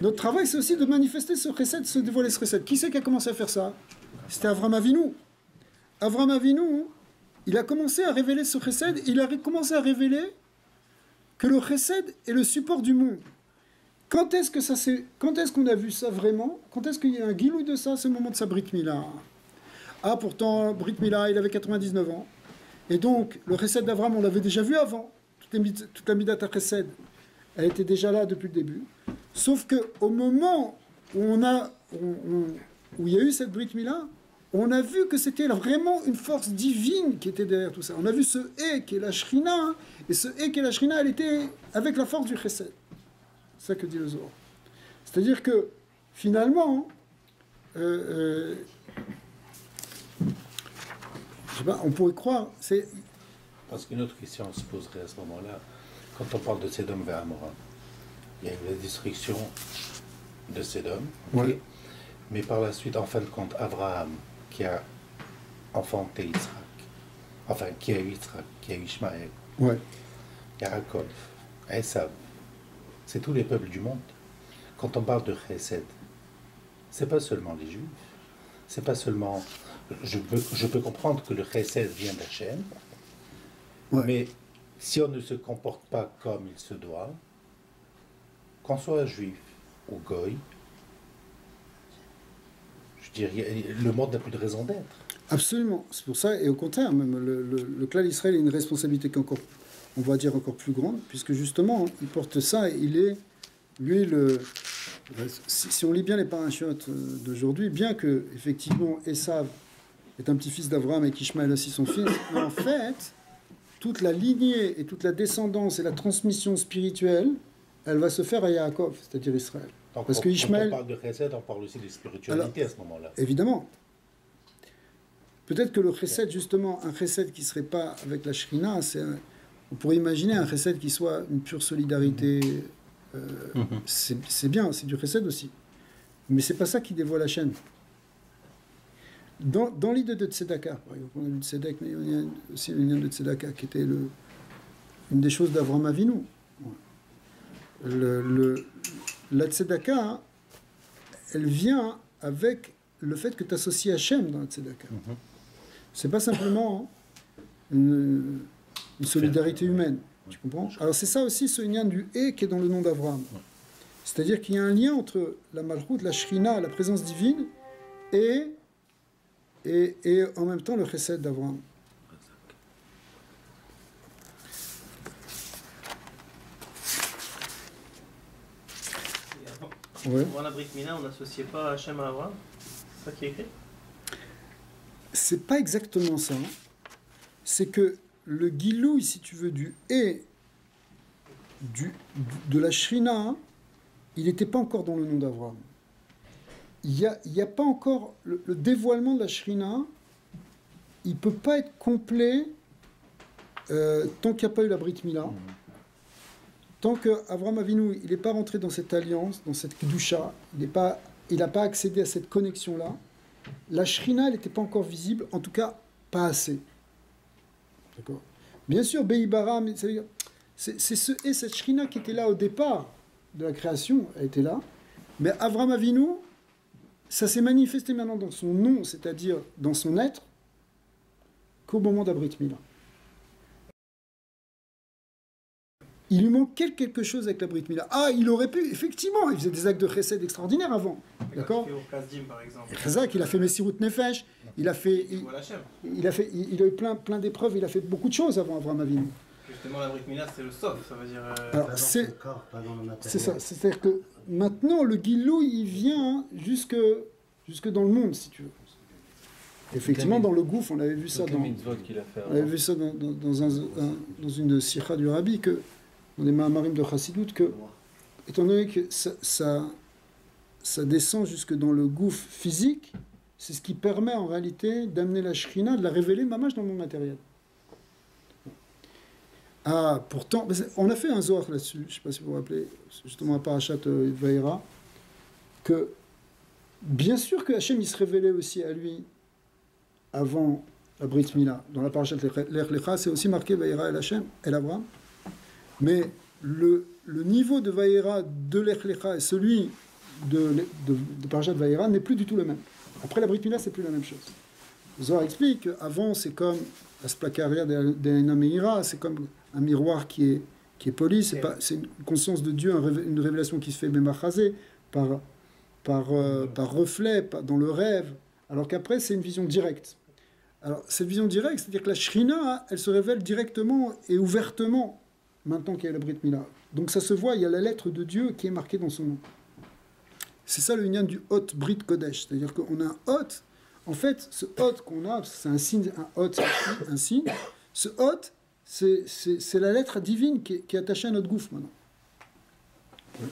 Speaker 1: notre travail, c'est aussi de manifester ce chesed, de se dévoiler ce chesed. Qui c'est qui a commencé à faire ça? C'était Avram Avinu. Avram Avinu, il a commencé à révéler ce chesed, il a commencé à révéler que le chesed est le support du monde. Quand est-ce qu'on a vu ça vraiment? Quand est-ce qu'il y a un guilouille de ça? C'est le moment de sa Brit Mila. Ah, pourtant, Brit Mila, il avait 99 ans. Et donc, le chesed d'Avram, on l'avait déjà vu avant. Toute la Midat HaChesed, elle était déjà là depuis le début. Sauf qu'au moment où il y a eu cette Brit Mila, on a vu que c'était vraiment une force divine qui était derrière tout ça. On a vu ce « qui est la Shrina, et ce « qui est la Shrina, elle était avec la force du chesed. C'est ça que dit le Zohar. C'est-à-dire que, finalement, je sais pas, on pourrait croire, c'est...
Speaker 3: Parce qu'une autre question se poserait à ce moment-là, quand on parle de Sodome vers Amora, il y a eu la destruction de Sodome, okay,
Speaker 1: Ouais.
Speaker 3: mais par la suite, en fin de compte, Abraham, qui a enfanté Yitzhak, enfin, qui a eu Yitzhak, qui a eu Ishmaël,
Speaker 1: Ouais.
Speaker 3: Yaakov, Esav, c'est tous les peuples du monde. Quand on parle de Chesed, c'est pas seulement les Juifs, c'est pas seulement... Je peux comprendre que le Chesed vient d'Hachem,
Speaker 1: Ouais.
Speaker 3: mais si on ne se comporte pas comme il se doit, qu'on soit juif ou goy, je dirais, le monde n'a plus de raison d'être.
Speaker 1: Absolument. C'est pour ça, et au contraire, même, le clan d'Israël a une responsabilité encore, on va dire, encore plus grande, puisque justement, il porte ça, et il est, lui, si on lit bien les parachutes d'aujourd'hui, bien que, effectivement, Esav est un petit-fils d'Abraham et qu'Ishmaël aussi son fils, mais en fait, toute la lignée et toute la descendance et la transmission spirituelle, elle va se faire à Yaakov, c'est-à-dire Israël.
Speaker 3: Donc,
Speaker 1: Parce que Ishmael...
Speaker 3: Quand on parle de Chesed, on parle aussi de spiritualité à ce moment-là.
Speaker 1: Évidemment. Peut-être que le chesed, justement, un chesed qui ne serait pas avec la shrina, on pourrait imaginer un chesed qui soit une pure solidarité. C'est bien, c'est du chesed aussi. Mais c'est pas ça qui dévoile la chaîne. Dans l'idée de Tzedaka, par exemple, on a vu Tzedek, mais il y a aussi l'idée de Tzedaka qui était une des choses d'Avraham Avinu. La Tzedaka, hein, elle vient avec le fait que tu associes Hachem dans la Tzedaka. C'est pas simplement une solidarité humaine. Tu comprends? Alors c'est ça aussi ce lien du « et » qui est dans le nom d'Avraham. C'est-à-dire qu'il y a un lien entre la Malchut, la Shrina, la présence divine, et en même temps le chesed d'Avraham. Ouais.
Speaker 6: Avant la Brit Mila, on n'associait pas Hachem à Abraham. C'est ça qui est écrit?
Speaker 1: C'est pas exactement ça. C'est que le guilouille, si tu veux, du « et » de la Shrina, il n'était pas encore dans le nom d'Avraham. Il y a pas encore... Le dévoilement de la Shrina, il ne peut pas être complet tant qu'il n'y a pas eu la Brit Mila. Tant qu'Avraham Avinu, il n'est pas rentré dans cette alliance, dans cette Kedusha, il n'a pas accédé à cette connexion-là, la Shrina, elle n'était pas encore visible, en tout cas, pas assez. D'accord? Bien sûr, Beibara, c'est cette Shrina qui était là au départ de la création, elle était là, mais Avraham Avinu, ça s'est manifesté maintenant dans son nom, c'est-à-dire dans son être, qu'au moment d'Abrit Mila. Il lui manquait quelque chose avec la Brit Mila. Ah, il aurait pu, effectivement, il faisait des actes de chesed extraordinaires avant. D'accord?
Speaker 6: Par exemple.
Speaker 1: Chazak, il a fait Messirut Nefesh, il a eu plein d'épreuves, il a fait beaucoup de choses avant Avraham Avinu.
Speaker 6: Justement, la Brit Mila, c'est le sof, ça veut dire...
Speaker 1: Alors, c'est ça, c'est-à-dire que maintenant, le Gilou, il vient jusque dans le monde, si tu veux. Effectivement, dans le gouffre, on avait vu ça dans une sikha du Rabbi, que dans les Mahamarim de Chassidut, que, étant donné que ça descend jusque dans le gouffre physique, c'est ce qui permet en réalité d'amener la Shrina, de la révéler, mamash dans le monde matériel. Ah, pourtant, on a fait un Zohar là-dessus, je ne sais pas si vous vous rappelez, justement à Parashat Vaïra, que bien sûr que Hachem il se révélait aussi à lui avant la Brit Mila. Dans la Parashat Lech Lecha, c'est aussi marqué Vaïra El Hachem, El Abraham. Mais le niveau de Vaïra de Lech Lecha et celui de Parashat Vaïra n'est plus du tout le même. Après la Brit Mila, c'est plus la même chose. Zohar explique qu'avant, c'est comme Asplakaria d'Elena Meira, c'est comme un miroir qui est poli, c'est une conscience de Dieu, une révélation qui se fait Bemachazé, par reflet, dans le rêve, alors qu'après, c'est une vision directe. Alors, cette vision directe, c'est-à-dire que la Shrina, elle se révèle directement et ouvertement, maintenant qu'il y a la Brit Mila. Donc ça se voit, il y a la lettre de Dieu qui est marquée dans son nom. C'est ça le lien du Hot Brit Kodesh, c'est-à-dire qu'on a un Hot. En fait, ce hôte qu'on a, c'est un signe, un hôte, un signe. Ce hôte, c'est la lettre divine qui est attachée à notre gouffre maintenant.
Speaker 7: Oui.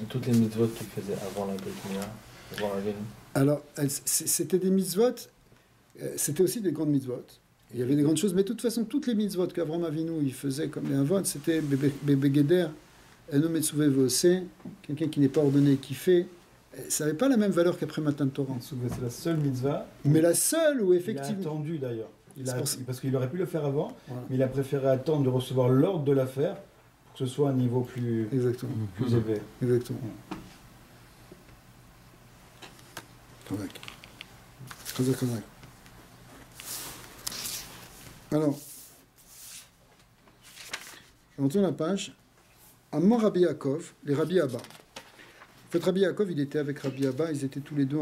Speaker 7: Toutes les mitzvot qu'il faisait avant la Brit Mila, avant la Vénu.
Speaker 1: Alors, c'était des mitzvot, c'était aussi des grandes mitzvot. Il y avait des grandes choses, mais de toute façon, toutes les mitzvot qu'Avraham Avinu il faisait comme les avot, c'était Bebegeder, Eno Metsuve Vose, quelqu'un qui n'est pas ordonné et qui fait. Ça n'avait pas la même valeur qu'après Matan Torah.
Speaker 4: C'est la seule mitzvah.
Speaker 1: Mais la seule où effectivement.
Speaker 4: Il a attendu d'ailleurs. Parce qu'il aurait pu le faire avant,
Speaker 1: voilà.
Speaker 4: Mais il a préféré attendre de recevoir l'ordre de la faire pour que ce soit un niveau plus élevé.
Speaker 1: Exactement. Correct. Correct. Alors, on tourne la page. Amman Rabbi Yaakov, les Rabbi Abba. En fait, Rabbi Yaakov, il était avec Rabbi Abba, ils étaient tous les deux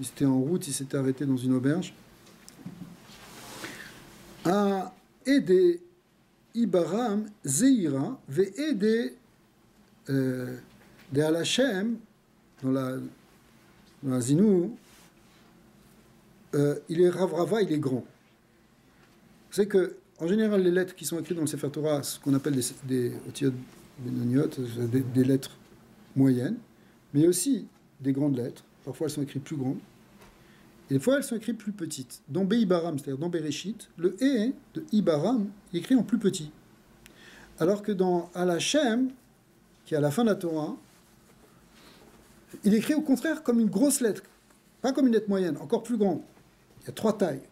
Speaker 1: ils étaient en route, ils s'étaient arrêtés dans une auberge. A Ede Ibaram Zeira ve Ede de Al-Hashem, dans la Zinou, il est Ravrava, il est grand. Vous savez que, en général, les lettres qui sont écrites dans le Sefer Torah, ce qu'on appelle des Otiot Benoniot, des lettres moyennes, mais aussi des grandes lettres. Parfois, elles sont écrites plus grandes. Et des fois, elles sont écrites plus petites. Dans Be-Ibaram, c'est-à-dire dans Bereshit, le E de Ibaram est écrit en plus petit. Alors que dans Al-Hashem, qui est à la fin de la Torah, il est écrit au contraire comme une grosse lettre. Pas comme une lettre moyenne, encore plus grande. Il y a 3 tailles.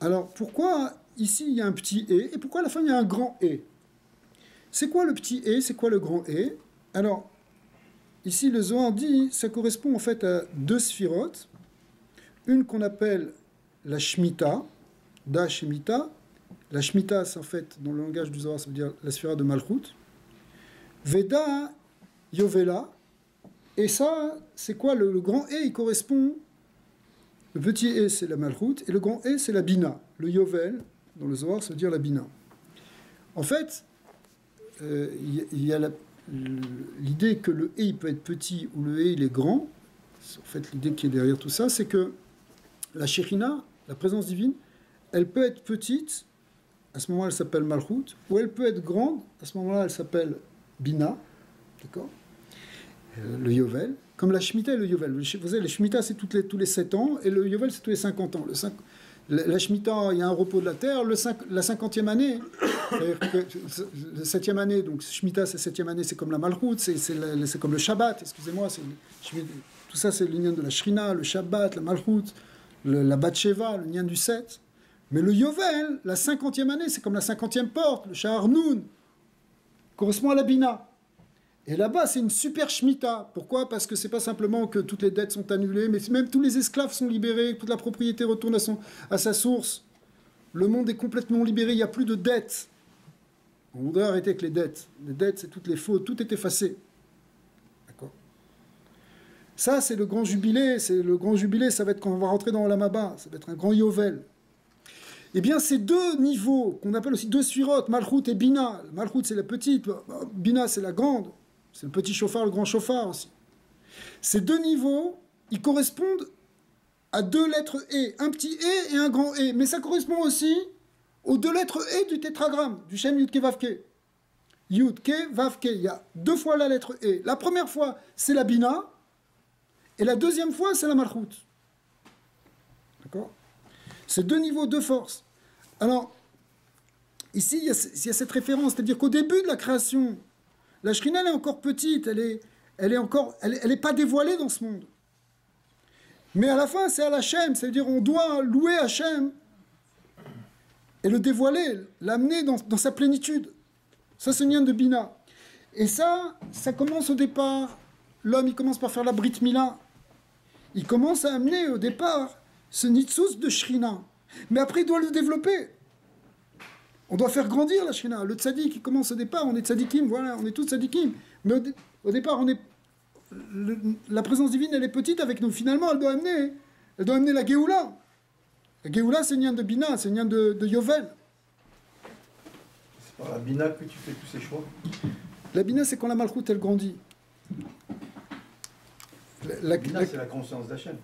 Speaker 1: Alors, pourquoi ici, il y a un petit E, et pourquoi à la fin, il y a un grand E? C'est quoi le petit E? C'est quoi le grand E? Alors, ici, le Zohar dit, ça correspond en fait à 2 sphirotes. Une qu'on appelle la Shemitah, Da Shemitah. La Shemitah, c'est en fait, dans le langage du Zohar, ça veut dire la sphira de Malchut. Veda Yovela. Et ça, c'est quoi le grand E? Il correspond... Le petit E, c'est la Malchut, et le grand E, c'est la Bina. Le Yovel, dans le Zohar, ça veut dire la Bina. En fait, il y a l'idée que le E il peut être petit ou le E il est grand. En fait, l'idée qui est derrière tout ça, c'est que la Shekhinah, la présence divine, elle peut être petite, à ce moment-là elle s'appelle Malchut, ou elle peut être grande, à ce moment-là elle s'appelle Bina, d'accord, le Yovel, comme la Shemitah et le Yovel. Vous savez, la Shemitah c'est tous les 7 ans, et le Yovel c'est tous les 50 ans. La Shemitah, il y a un repos de la terre, la 50e année, c'est-à-dire que la 7e année, donc Shemitah, c'est 7e année, c'est comme la Malchut, c'est comme le Shabbat, excusez-moi, tout ça c'est le lien de la Shrina, le Shabbat, la Malchut, la Bat Sheva, le lien du 7. Mais le Yovel, la 50e année, c'est comme la 50e porte, le Shahar Nun, correspond à la Bina. Et là-bas, c'est une super Shemitah. Pourquoi? Parce que c'est pas simplement que toutes les dettes sont annulées, mais même tous les esclaves sont libérés, toute la propriété retourne à sa source. Le monde est complètement libéré, il n'y a plus de dettes. On voudrait arrêter avec les dettes. Les dettes, c'est toutes les fautes, tout est effacé. D'accord? Ça, c'est le grand jubilé. Le grand jubilé, ça va être quand on va rentrer dans Olam Haba. Ça va être un grand Yovel. Eh bien, ces 2 niveaux, qu'on appelle aussi 2 sphirotes, Malchut et Bina. Malchut, c'est la petite, Bina, c'est la grande. C'est le petit chauffard, le grand chauffard aussi. Ces 2 niveaux, ils correspondent à 2 lettres E. Un petit E et un grand E. Mais ça correspond aussi aux 2 lettres E du tétragramme, du Shem Yud Ke Vav Ke. Yud Ke Vav Ke. Il y a 2 fois la lettre E. La première fois, c'est la Bina. Et la deuxième fois, c'est la Malchut. D'accord? C'est deux niveaux, deux forces. Alors, ici, il y a cette référence, c'est-à-dire qu'au début de la création, la Shrina, elle est encore petite, elle est pas dévoilée dans ce monde. Mais à la fin, c'est à Hachem, c'est-à-dire on doit louer Hachem et le dévoiler, l'amener dans sa plénitude. Ça, c'est le lien de Bina. Et ça commence au départ. L'homme, il commence par faire la Brit Mila. Il commence à amener au départ ce nitsus de Shrina. Mais après, il doit le développer. On doit faire grandir la Shrina. Le tzaddik, il commence au départ, on est tzaddikim, voilà, on est tous tzaddikim. Mais au départ, la présence divine, elle est petite avec nous. Finalement, elle doit amener la Géoula. La Géoula, c'est le lien de Bina, c'est le lien de Yovel.
Speaker 2: C'est par la Bina que tu fais tous ces choix.
Speaker 1: La Bina, c'est quand la Malchut, elle grandit.
Speaker 2: La Bina, c'est la conscience d'Hachem.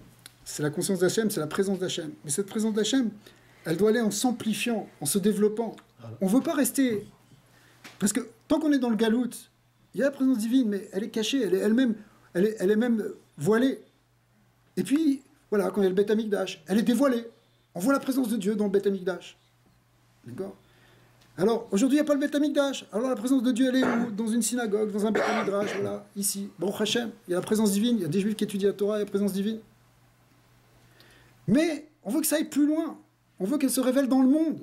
Speaker 1: C'est la conscience d'Hachem, c'est la présence d'Hachem. Mais cette présence d'Hachem, elle doit aller en s'amplifiant, en se développant. On ne veut pas rester... Parce que tant qu'on est dans le galout, il y a la présence divine, mais elle est cachée, elle est même voilée. Et puis, voilà, quand il y a le Beth Amikdash, elle est dévoilée. On voit la présence de Dieu dans le Beth Amikdash. D'accord ? Alors, aujourd'hui, il n'y a pas le Beth Amikdash. Alors, la présence de Dieu, elle est où ? Dans une synagogue, dans un Beth Midrash, voilà, ici. Baruch Hashem, il y a la présence divine, il y a des Juifs qui étudient la Torah, il y a la présence divine. Mais on veut que ça aille plus loin. On veut qu'elle se révèle dans le monde.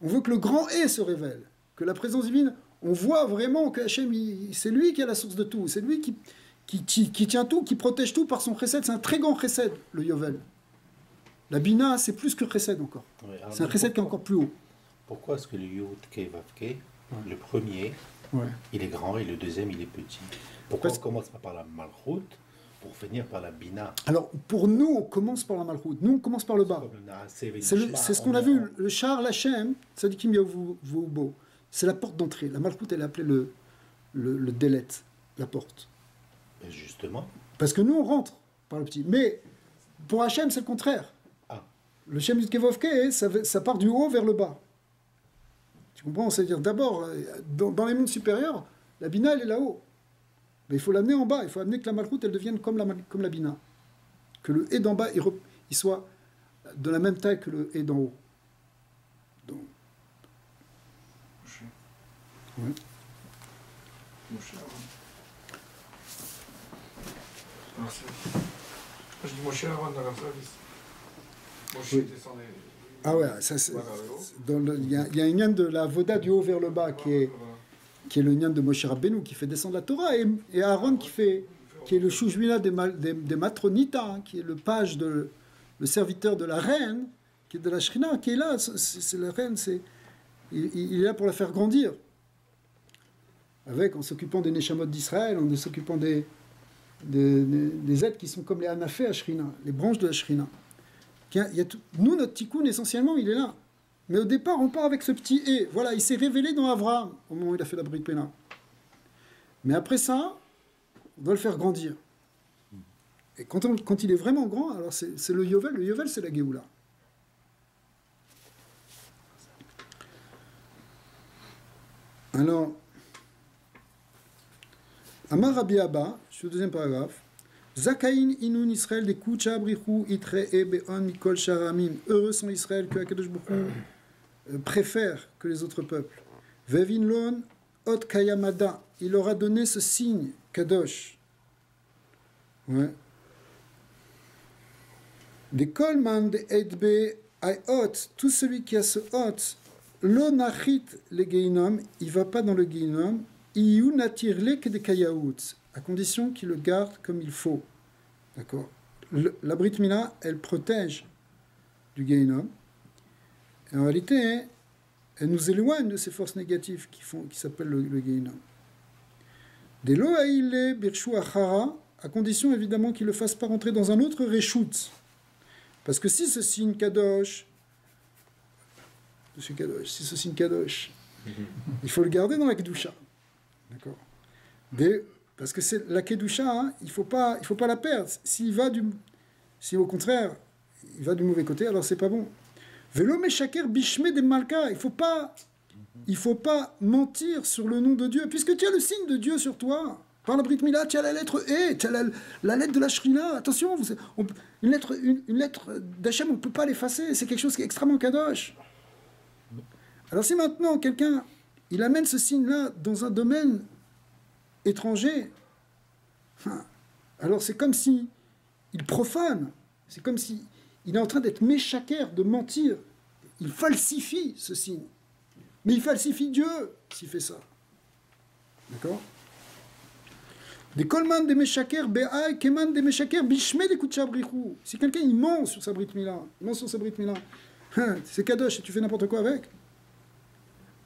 Speaker 1: On veut que le grand Et se révèle. Que la présence divine, on voit vraiment que Hachem, c'est lui qui est la source de tout. C'est lui qui tient tout, qui protège tout par son chesed. C'est un très grand chesed, le Yovel. La Bina, c'est plus que chesed encore. Oui, c'est un chesed qui est encore plus haut.
Speaker 3: Pourquoi est-ce que le Yud Kei Vav Kei, le premier, il est grand et le deuxième, il est petit? Pourquoi on commence pas par la Malchut pour finir par la Bina?
Speaker 1: Alors, pour nous, on commence par la Malchut. Nous, on commence par le bas. C'est ce qu'on a vu. Le Shar Lachem, Tzadikim Yahubo, c'est la porte d'entrée. La Malchut, elle est appelée le Delet, la porte.
Speaker 3: Et justement.
Speaker 1: Parce que nous, on rentre par le petit. Mais pour Hachem, c'est le contraire. Ah. Le Shem Yud Kei Vav Kei, ça part du haut vers le bas. Tu comprends? C'est-à-dire, d'abord, dans les mondes supérieurs, la Bina, elle est là-haut. Mais il faut l'amener en bas. Il faut amener que la Malchut, elle devienne comme la Bina. Que le Et d'en bas, il soit de la même taille que le Et d'en haut. Donc... Ouais.
Speaker 5: Je dis Moshe Aaron dans leur service. Moshe descendait.
Speaker 1: Ah ouais, ça c'est. Il y a un lien de la Voda du haut vers le bas qui est le lien de Moshe Rabbeinu qui fait descendre la Torah et Aaron qui est le Shujmila des Matronita, hein, qui est le page le serviteur de la reine, qui est de la Shrina, qui est là. C'est la reine, il est là pour la faire grandir. En s'occupant des Neshamot d'Israël, en s'occupant des êtres qui sont comme les Hanafé à Shrina, les branches de la Shrina. Nous, notre tikkun, essentiellement, il est là. Mais au départ, on part avec ce petit « et ». Voilà, il s'est révélé dans Avraham, au moment où il a fait la Brit Péna. Mais après ça, on doit le faire grandir. Et quand il est vraiment grand, alors c'est le Yovel. Le Yovel, c'est la Géoula. Alors, Amar Rabbi Abba, je suis au deuxième paragraphe. Zakaïn inun Israël des Koucha Brichou Itre Be'on Mikol Sharamim. Heureux sont Israël que Akadosh Baruch Hu préfère que les autres peuples. Vevin Lon Ot Kayamada. Il leur a donné ce signe Kadosh. Ouais. Des Kolman de Edbe Ayot. Tout celui qui a ce Hot, Lonachit le Geinom, il ne va pas dans le Geinom. Iyu natirle que des Kayaout. À condition qu'il le garde comme il faut. D'accord. La Brit Mila, elle protège du Gehinnom. Et en réalité, elle nous éloigne de ces forces négatives qui s'appellent le Gehinnom. Des lo haïle birshu achara, à condition évidemment qu'il ne le fasse pas rentrer dans un autre reshut. Parce que si ce signe Kadosh, si ce signe Kadosh, il faut le garder dans la Kedusha. D'accord. Parce que c'est la Kedusha, hein, il faut pas la perdre. Si au contraire, il va du mauvais côté, alors c'est pas bon. Velo meshaker bishme de malka, il faut pas mentir sur le nom de Dieu, puisque tu as le signe de Dieu sur toi. Par la Brit Mila, tu as la lettre E, tu as la lettre de la Shrina. Attention, une lettre d'Hachem, on ne peut pas l'effacer. C'est quelque chose qui est extrêmement kadosh. Alors si maintenant quelqu'un, il amène ce signe-là dans un domaine étranger, alors c'est comme si il profane, c'est comme si il est en train d'être méchaker, de mentir. Il falsifie ce signe. Mais il falsifie Dieu s'il fait ça. D'accord? Des kolman des méchaker, be'ay, keman des méchaker, bishme des kutcha brichou. Si quelqu'un il ment sur sa Brit Mila, c'est kadosh et tu fais n'importe quoi avec.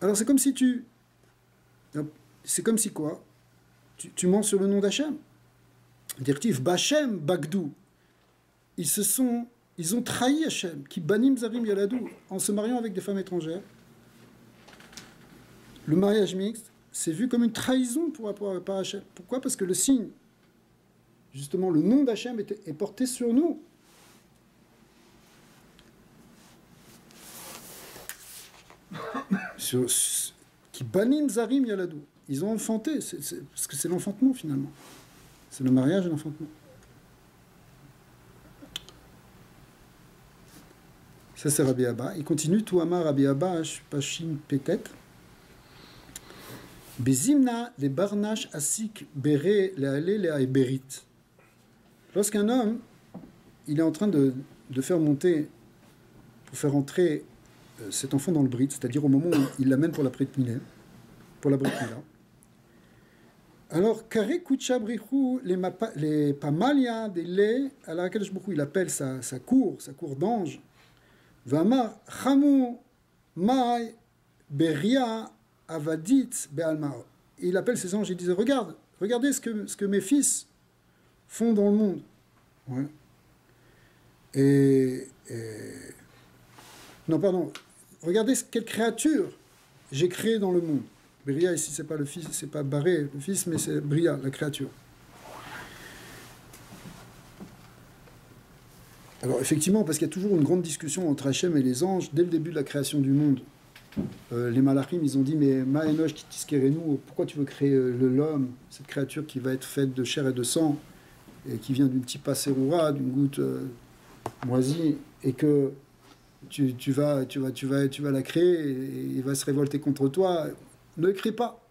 Speaker 1: Alors c'est comme si c'est comme si quoi? Tu mens sur le nom d'Hachem. Directif, Bachem, Bagdou. Ils ont trahi Hachem, qui banim zarim yaladou, en se mariant avec des femmes étrangères. Le mariage mixte, c'est vu comme une trahison par Hachem. Pourquoi? Parce que le signe, justement, le nom d'Hachem est porté sur nous. Qui banim zarim yaladou. Ils ont enfanté, parce que c'est l'enfantement finalement. C'est le mariage et l'enfantement. Ça c'est Rabbi Abba. Il continue, Touama Rabbi Abba, Pashim Petet. Bezimna les barnash asik bere le ale le aeberit. Lorsqu'un homme, il est en train de faire monter, pour faire entrer cet enfant dans le brit, c'est-à-dire au moment où il l'amène pour la Brit Mila, alors, Kare Kucha Brichou, les Pamalia, des laits, alors Akadosh Baruch Hu, il appelle sa cour d'ange, Vamar Chamou Mai Beria Avadit Bealma. Il appelle ses anges, il disait regardez ce que mes fils font dans le monde. Ouais. Non, pardon, regardez quelle créature j'ai créée dans le monde. Bria, ici, c'est pas le fils, c'est pas Baré, le fils, mais c'est Bria, la créature. Alors, effectivement, parce qu'il y a toujours une grande discussion entre Hachem et les anges, dès le début de la création du monde. Les Malachim, ils ont dit, mais Ma'enosh, Kitiskerenu, pourquoi tu veux créer l'homme, cette créature qui va être faite de chair et de sang, et qui vient d'une tipa serura, d'une goutte moisie, et que tu vas la créer, et il va se révolter contre toi. Ne crée pas.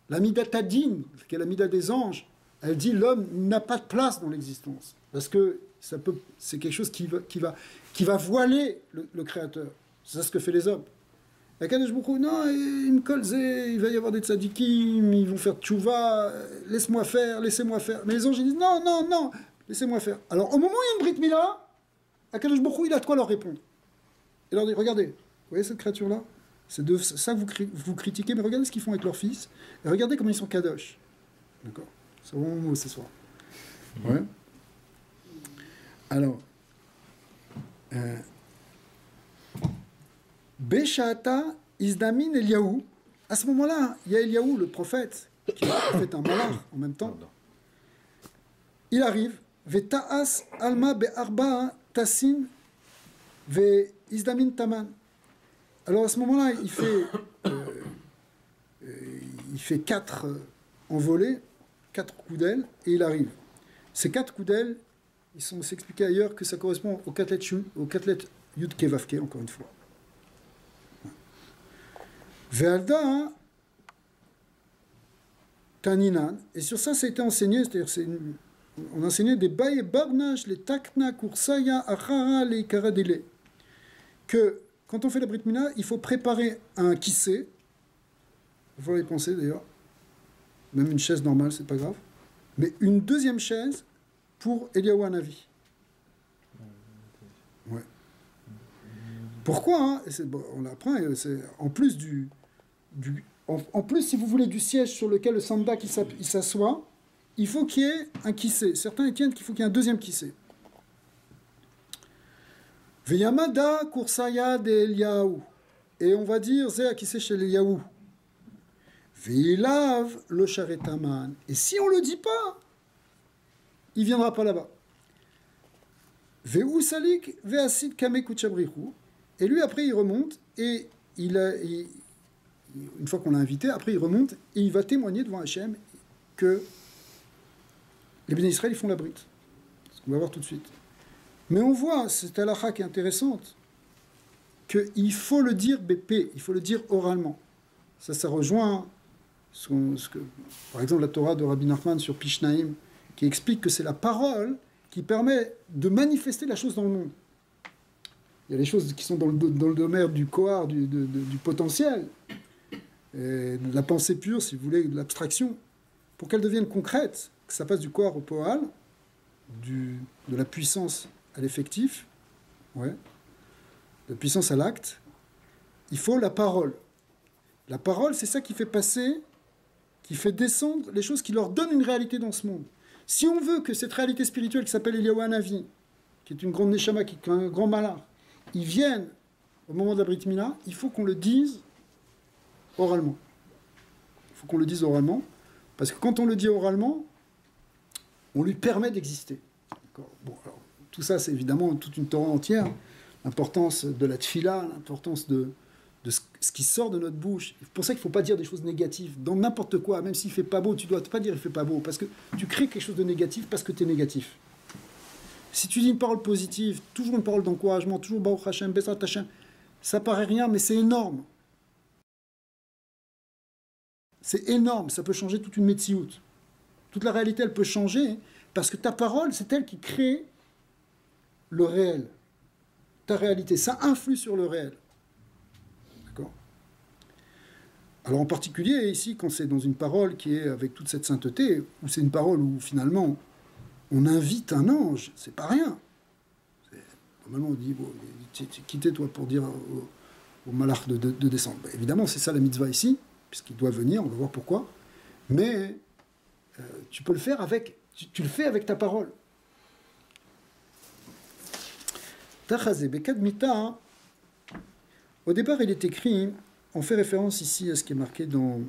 Speaker 1: La Mida Tadin, qui est la Mida des anges, elle dit l'homme n'a pas de place dans l'existence. Parce que c'est quelque chose qui va voiler le Créateur. C'est ça ce que fait les hommes. La Kadosh Baruch Hu, non, il va y avoir des tzadikim, ils vont faire tchouva, laissez-moi faire. Mais les anges ils disent non, laissez-moi faire. Alors au moment où il y a une Brit Mila, la Kadosh Baruch Hu, il a de quoi leur répondre. Il leur dit, regardez, vous voyez cette créature-là? C'est de ça que vous critiquez, mais regardez ce qu'ils font avec leurs fils, et regardez comment ils sont kadosh. D'accord? C'est vraiment mon mot ce soir. Ouais. Alors, Beshata Isdamin Eliaou. À ce moment-là, il y a Eliaou, le prophète, qui est un malach en même temps. Il arrive, Vetaas Alma Be'arba Tassin Ve Isdamin Taman. Alors à ce moment-là, il fait 4 envolées, 4 coups d'aile, et il arrive. Ces 4 coups d'aile, ils sont expliqués ailleurs que ça correspond au 4 lettres Yud Kevavke, encore une fois. Ve'alda Taninan, et sur ça, ça a été enseigné, c'est-à-dire on enseignait des baye barnash, les takna, kursaya, achara, les karadele, que quand on fait la Brit Mila, il faut préparer un kissé. Il faut y penser d'ailleurs. Même une chaise normale, c'est pas grave. Mais une deuxième chaise pour Eliaou Hanavi. Ouais. Pourquoi hein? On l'apprend. En plus en plus, si vous voulez, du siège sur lequel le sandak il s'assoit, il faut qu'il y ait un kissé. Certains tiennent qu'il faut qu'il y ait un deuxième kissé. Veyamada kursaya de Eliaou. Et on va dire, Zé kissé chez Eliaou. Veilav lo charetaman. Et si on ne le dit pas, il ne viendra pas là-bas. Veu salik veasid kame kuchabrihu. Et lui, après, il remonte et une fois qu'on l'a invité, après, il remonte et il va témoigner devant Hachem que les Béné Israël, ils font la brite. Ce qu'on va voir tout de suite. Mais on voit, cette halakha qui est intéressante, qu'il faut le dire BP, il faut le dire oralement. Ça rejoint par exemple, la Torah de Rabbi Nachman sur Pishnaim, qui explique que c'est la parole qui permet de manifester la chose dans le monde. Il y a les choses qui sont dans le domaine du kohar, du potentiel, et de la pensée pure, si vous voulez, de l'abstraction. Pour qu'elle devienne concrète, que ça passe du kohar au poal, de la puissance à l'effectif, de la puissance à l'acte, il faut la parole. La parole, c'est ça qui fait passer, qui fait descendre les choses, qui leur donnent une réalité dans ce monde. Si on veut que cette réalité spirituelle qui s'appelle Eliyahu Hanavi, qui est une grande neshama, qui est un grand malin, ils viennent au moment de la Brit Mila, il faut qu'on le dise oralement. Il faut qu'on le dise oralement, parce que quand on le dit oralement, on lui permet d'exister. Bon, alors, tout ça, c'est évidemment toute une Torah entière, l'importance de la tfila, l'importance de ce qui sort de notre bouche. C'est pour ça qu'il ne faut pas dire des choses négatives. Dans n'importe quoi, même s'il ne fait pas beau, tu ne dois pas dire il ne fait pas beau, parce que tu crées quelque chose de négatif parce que tu es négatif. Si tu dis une parole positive, toujours une parole d'encouragement, toujours Baruch Hashem, Besrat Hashem, ça paraît rien, mais c'est énorme. C'est énorme, ça peut changer toute une metsiout. Toute la réalité, elle peut changer, parce que ta parole, c'est elle qui crée le réel. Ta réalité, ça influe sur le réel. D'accord ? Alors en particulier, ici, quand c'est dans une parole qui est avec toute cette sainteté, ou c'est une parole où finalement on invite un ange, c'est pas rien. Normalement, on dit, bon, quittez-toi pour dire au malach de descendre. Ben, évidemment, c'est ça la mitzvah ici, puisqu'il doit venir, on va voir pourquoi. Mais tu peux le faire avec, tu le fais avec ta parole. Tachazé, Bekad Mita, au départ, il est écrit, on fait référence ici à ce qui est marqué dans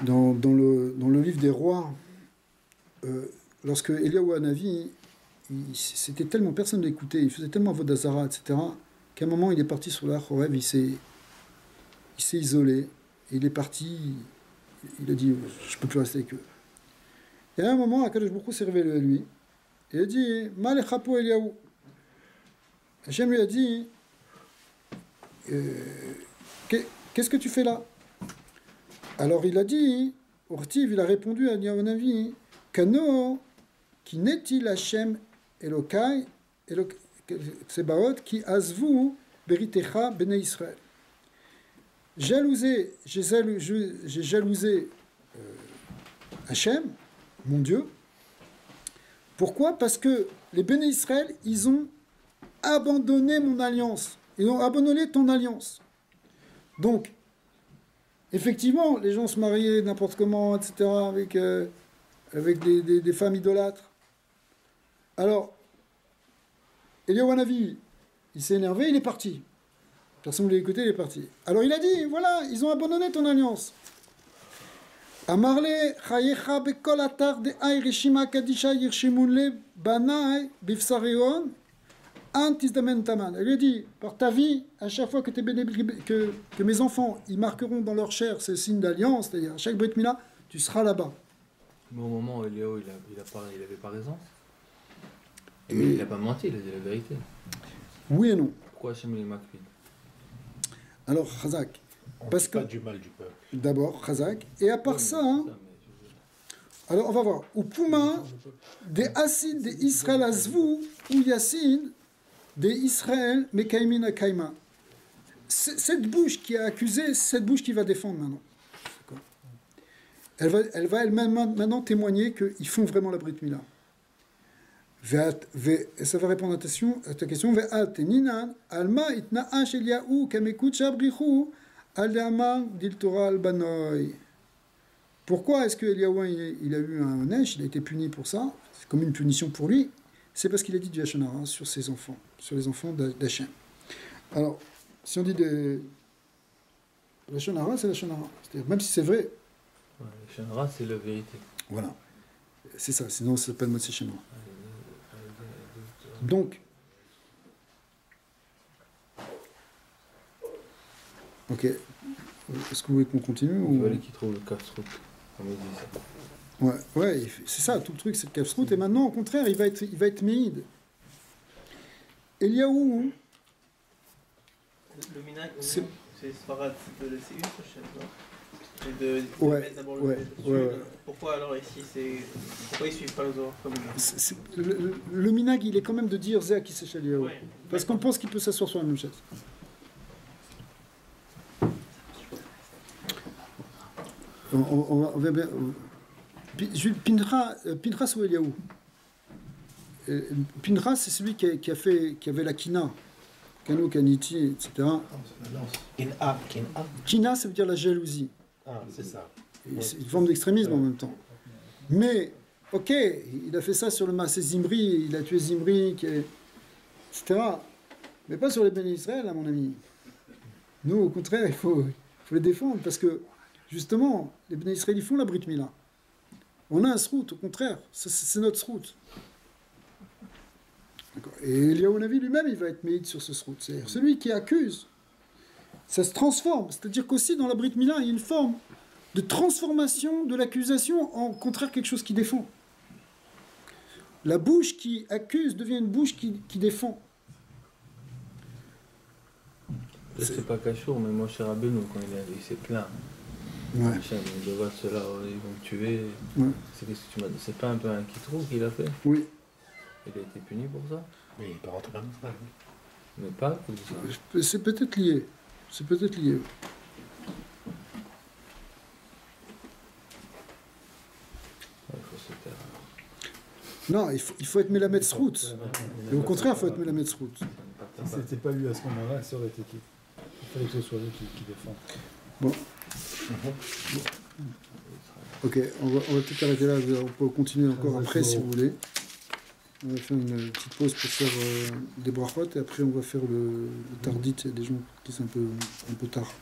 Speaker 1: le livre des rois, lorsque Eliyahu Hanavi, c'était tellement, personne ne l'écoutait, il faisait tellement Vodazara, etc., qu'à un moment, il est parti sur la Horeb, il s'est isolé, et il est parti, il a dit, je ne peux plus rester avec eux. Et à un moment, Akadosh Baruch Hu s'est révélé à lui, et il a dit, Ma lechapo Eliyahu. Hachem lui a dit, qu'est-ce que tu fais là? Alors il a dit, Ortiv, il a répondu à Eliyahu Hanavi, Kano, qui n'est-il Hachem Elokai, Tsebaot, qui azvu beritecha bnei Israël. J'ai jalousé Hachem, mon Dieu. Pourquoi? Parce que les Béné Israël, ils ont abandonné mon alliance. Ils ont abandonné ton alliance. Donc, effectivement, les gens se mariaient n'importe comment, etc., avec des femmes idolâtres. Alors, Eliyahu Hanavi, il s'est énervé, il est parti. Personne ne voulait écouter, il est parti. Alors il a dit, voilà, ils ont abandonné ton alliance. Amarle chayecha bekol atar de ay reshima kadisha yirshimunle banai bifsarion antisdamen taman. Il lui a dit, par ta vie, à chaque fois que mes enfants, ils marqueront dans leur chair ce signe d'alliance, c'est-à-dire à chaque Brit Mila, tu seras là-bas.
Speaker 7: Mais au moment où Eliyahu, il avait pas raison. Il n'a pas menti, il a dit la vérité.
Speaker 1: Oui et non.
Speaker 7: Pourquoi Hachem il m'accuse?
Speaker 1: Alors, Chazak. Parce que
Speaker 3: pas du mal du peuple.
Speaker 1: D'abord, Chazak. Et à part ça, hein, alors on va voir. Ou Pouma, des Asid, des Israël Azvu, ou Yassin, des Israël Mekaimin Akaima. Cette bouche qui a accusé, c'est cette bouche qui va défendre maintenant. Elle va elle-même maintenant témoigner qu'ils font vraiment la Brit Mila. Et ça va répondre à ta question. Pourquoi est-ce que Eliyahu il a eu un neige, il a été puni pour ça? C'est comme une punition pour lui. C'est parce qu'il a dit du Lashon Hara sur ses enfants, sur les enfants d'Hachem. Alors, si on dit de Lashon Hara, c'est Lashon Hara. C'est-à-dire, même si c'est vrai.
Speaker 7: Ouais, Lashon Hara, c'est la vérité.
Speaker 1: Voilà. C'est ça, sinon ça s'appelle Motse Shema. Donc, ok. Est-ce que vous voulez qu'on continue
Speaker 7: Il
Speaker 1: ou...
Speaker 7: fallait qu'il trouve le casse-route, comme il dit ça.
Speaker 1: Ouais, c'est ça, tout le truc, c'est le Kafsrout. Et maintenant, au contraire, il va être Méïd. Eliaou,
Speaker 6: Le minag,
Speaker 1: C'est-
Speaker 6: c'est Sfarad de laisser une prochaine, non Et de
Speaker 1: Ouais,
Speaker 6: mettre d'abord
Speaker 1: ouais,
Speaker 6: le dessus.
Speaker 1: ouais.
Speaker 6: Pourquoi alors ici pourquoi ils suivent pas le Zohar comme
Speaker 1: le minag, il est quand même de dire Zéa qui s'échelle Eliaou.
Speaker 6: Ouais.
Speaker 1: Parce qu'on pense qu'il peut s'asseoir sur la même chaise. On va bien. Pinchas ou Eliaou? Pinchas, c'est celui qui avait la kina. Kano, Kaniti, etc.
Speaker 3: Kina.
Speaker 1: Kina, ça veut dire la jalousie.
Speaker 3: Ah, c'est ça.
Speaker 1: Et c'est une forme d'extrémisme en même temps. Mais, ok, il a fait ça sur le Maasé Zimri, il a tué Zimri, etc. Mais pas sur les bénis Israël, à mon ami. Nous, au contraire, il faut les défendre, parce que, justement, les bénis Israël, ils font la Brit Mila. On a un srout, au contraire, c'est notre srout. Et Eliaou Navi lui-même, il va être méïd sur ce srout. C'est-à-dire celui qui accuse. Ça se transforme. C'est-à-dire qu'aussi, dans la Brit Mila, il y a une forme de transformation de l'accusation en contraire quelque chose qui défend. La bouche qui accuse devient une bouche qui défend.
Speaker 7: C'est pas Cachour, mais moi, chez Rabbeinu, quand il s'est plaint.
Speaker 1: Ouais.
Speaker 7: Hachem, de voir cela, ils vont me tuer.
Speaker 1: Ouais.
Speaker 7: C'est qu'est-ce que tu m'as dit? C'est pas un peu un kitrou qu'il a fait?
Speaker 1: Oui.
Speaker 7: Il a été puni pour ça?
Speaker 3: Mais il peut rentrer en Israël.
Speaker 7: Mais pas à cause de ça.
Speaker 1: C'est peut-être lié. C'est peut-être lié.
Speaker 7: Il faut se taire.
Speaker 1: Non, il faut être Mélamed Srout. Et au contraire, il faut être Mélamed Srout.
Speaker 4: Si c'était pas lui à ce moment-là, ça aurait été qui? Il fallait que ce soit lui qui défend.
Speaker 1: Bon. Ok, on va peut-être arrêter là. On peut continuer encore après si vous voulez. On va faire une petite pause pour faire des brachot et après on va faire le tardit. Il y a des gens qui sont un peu tard.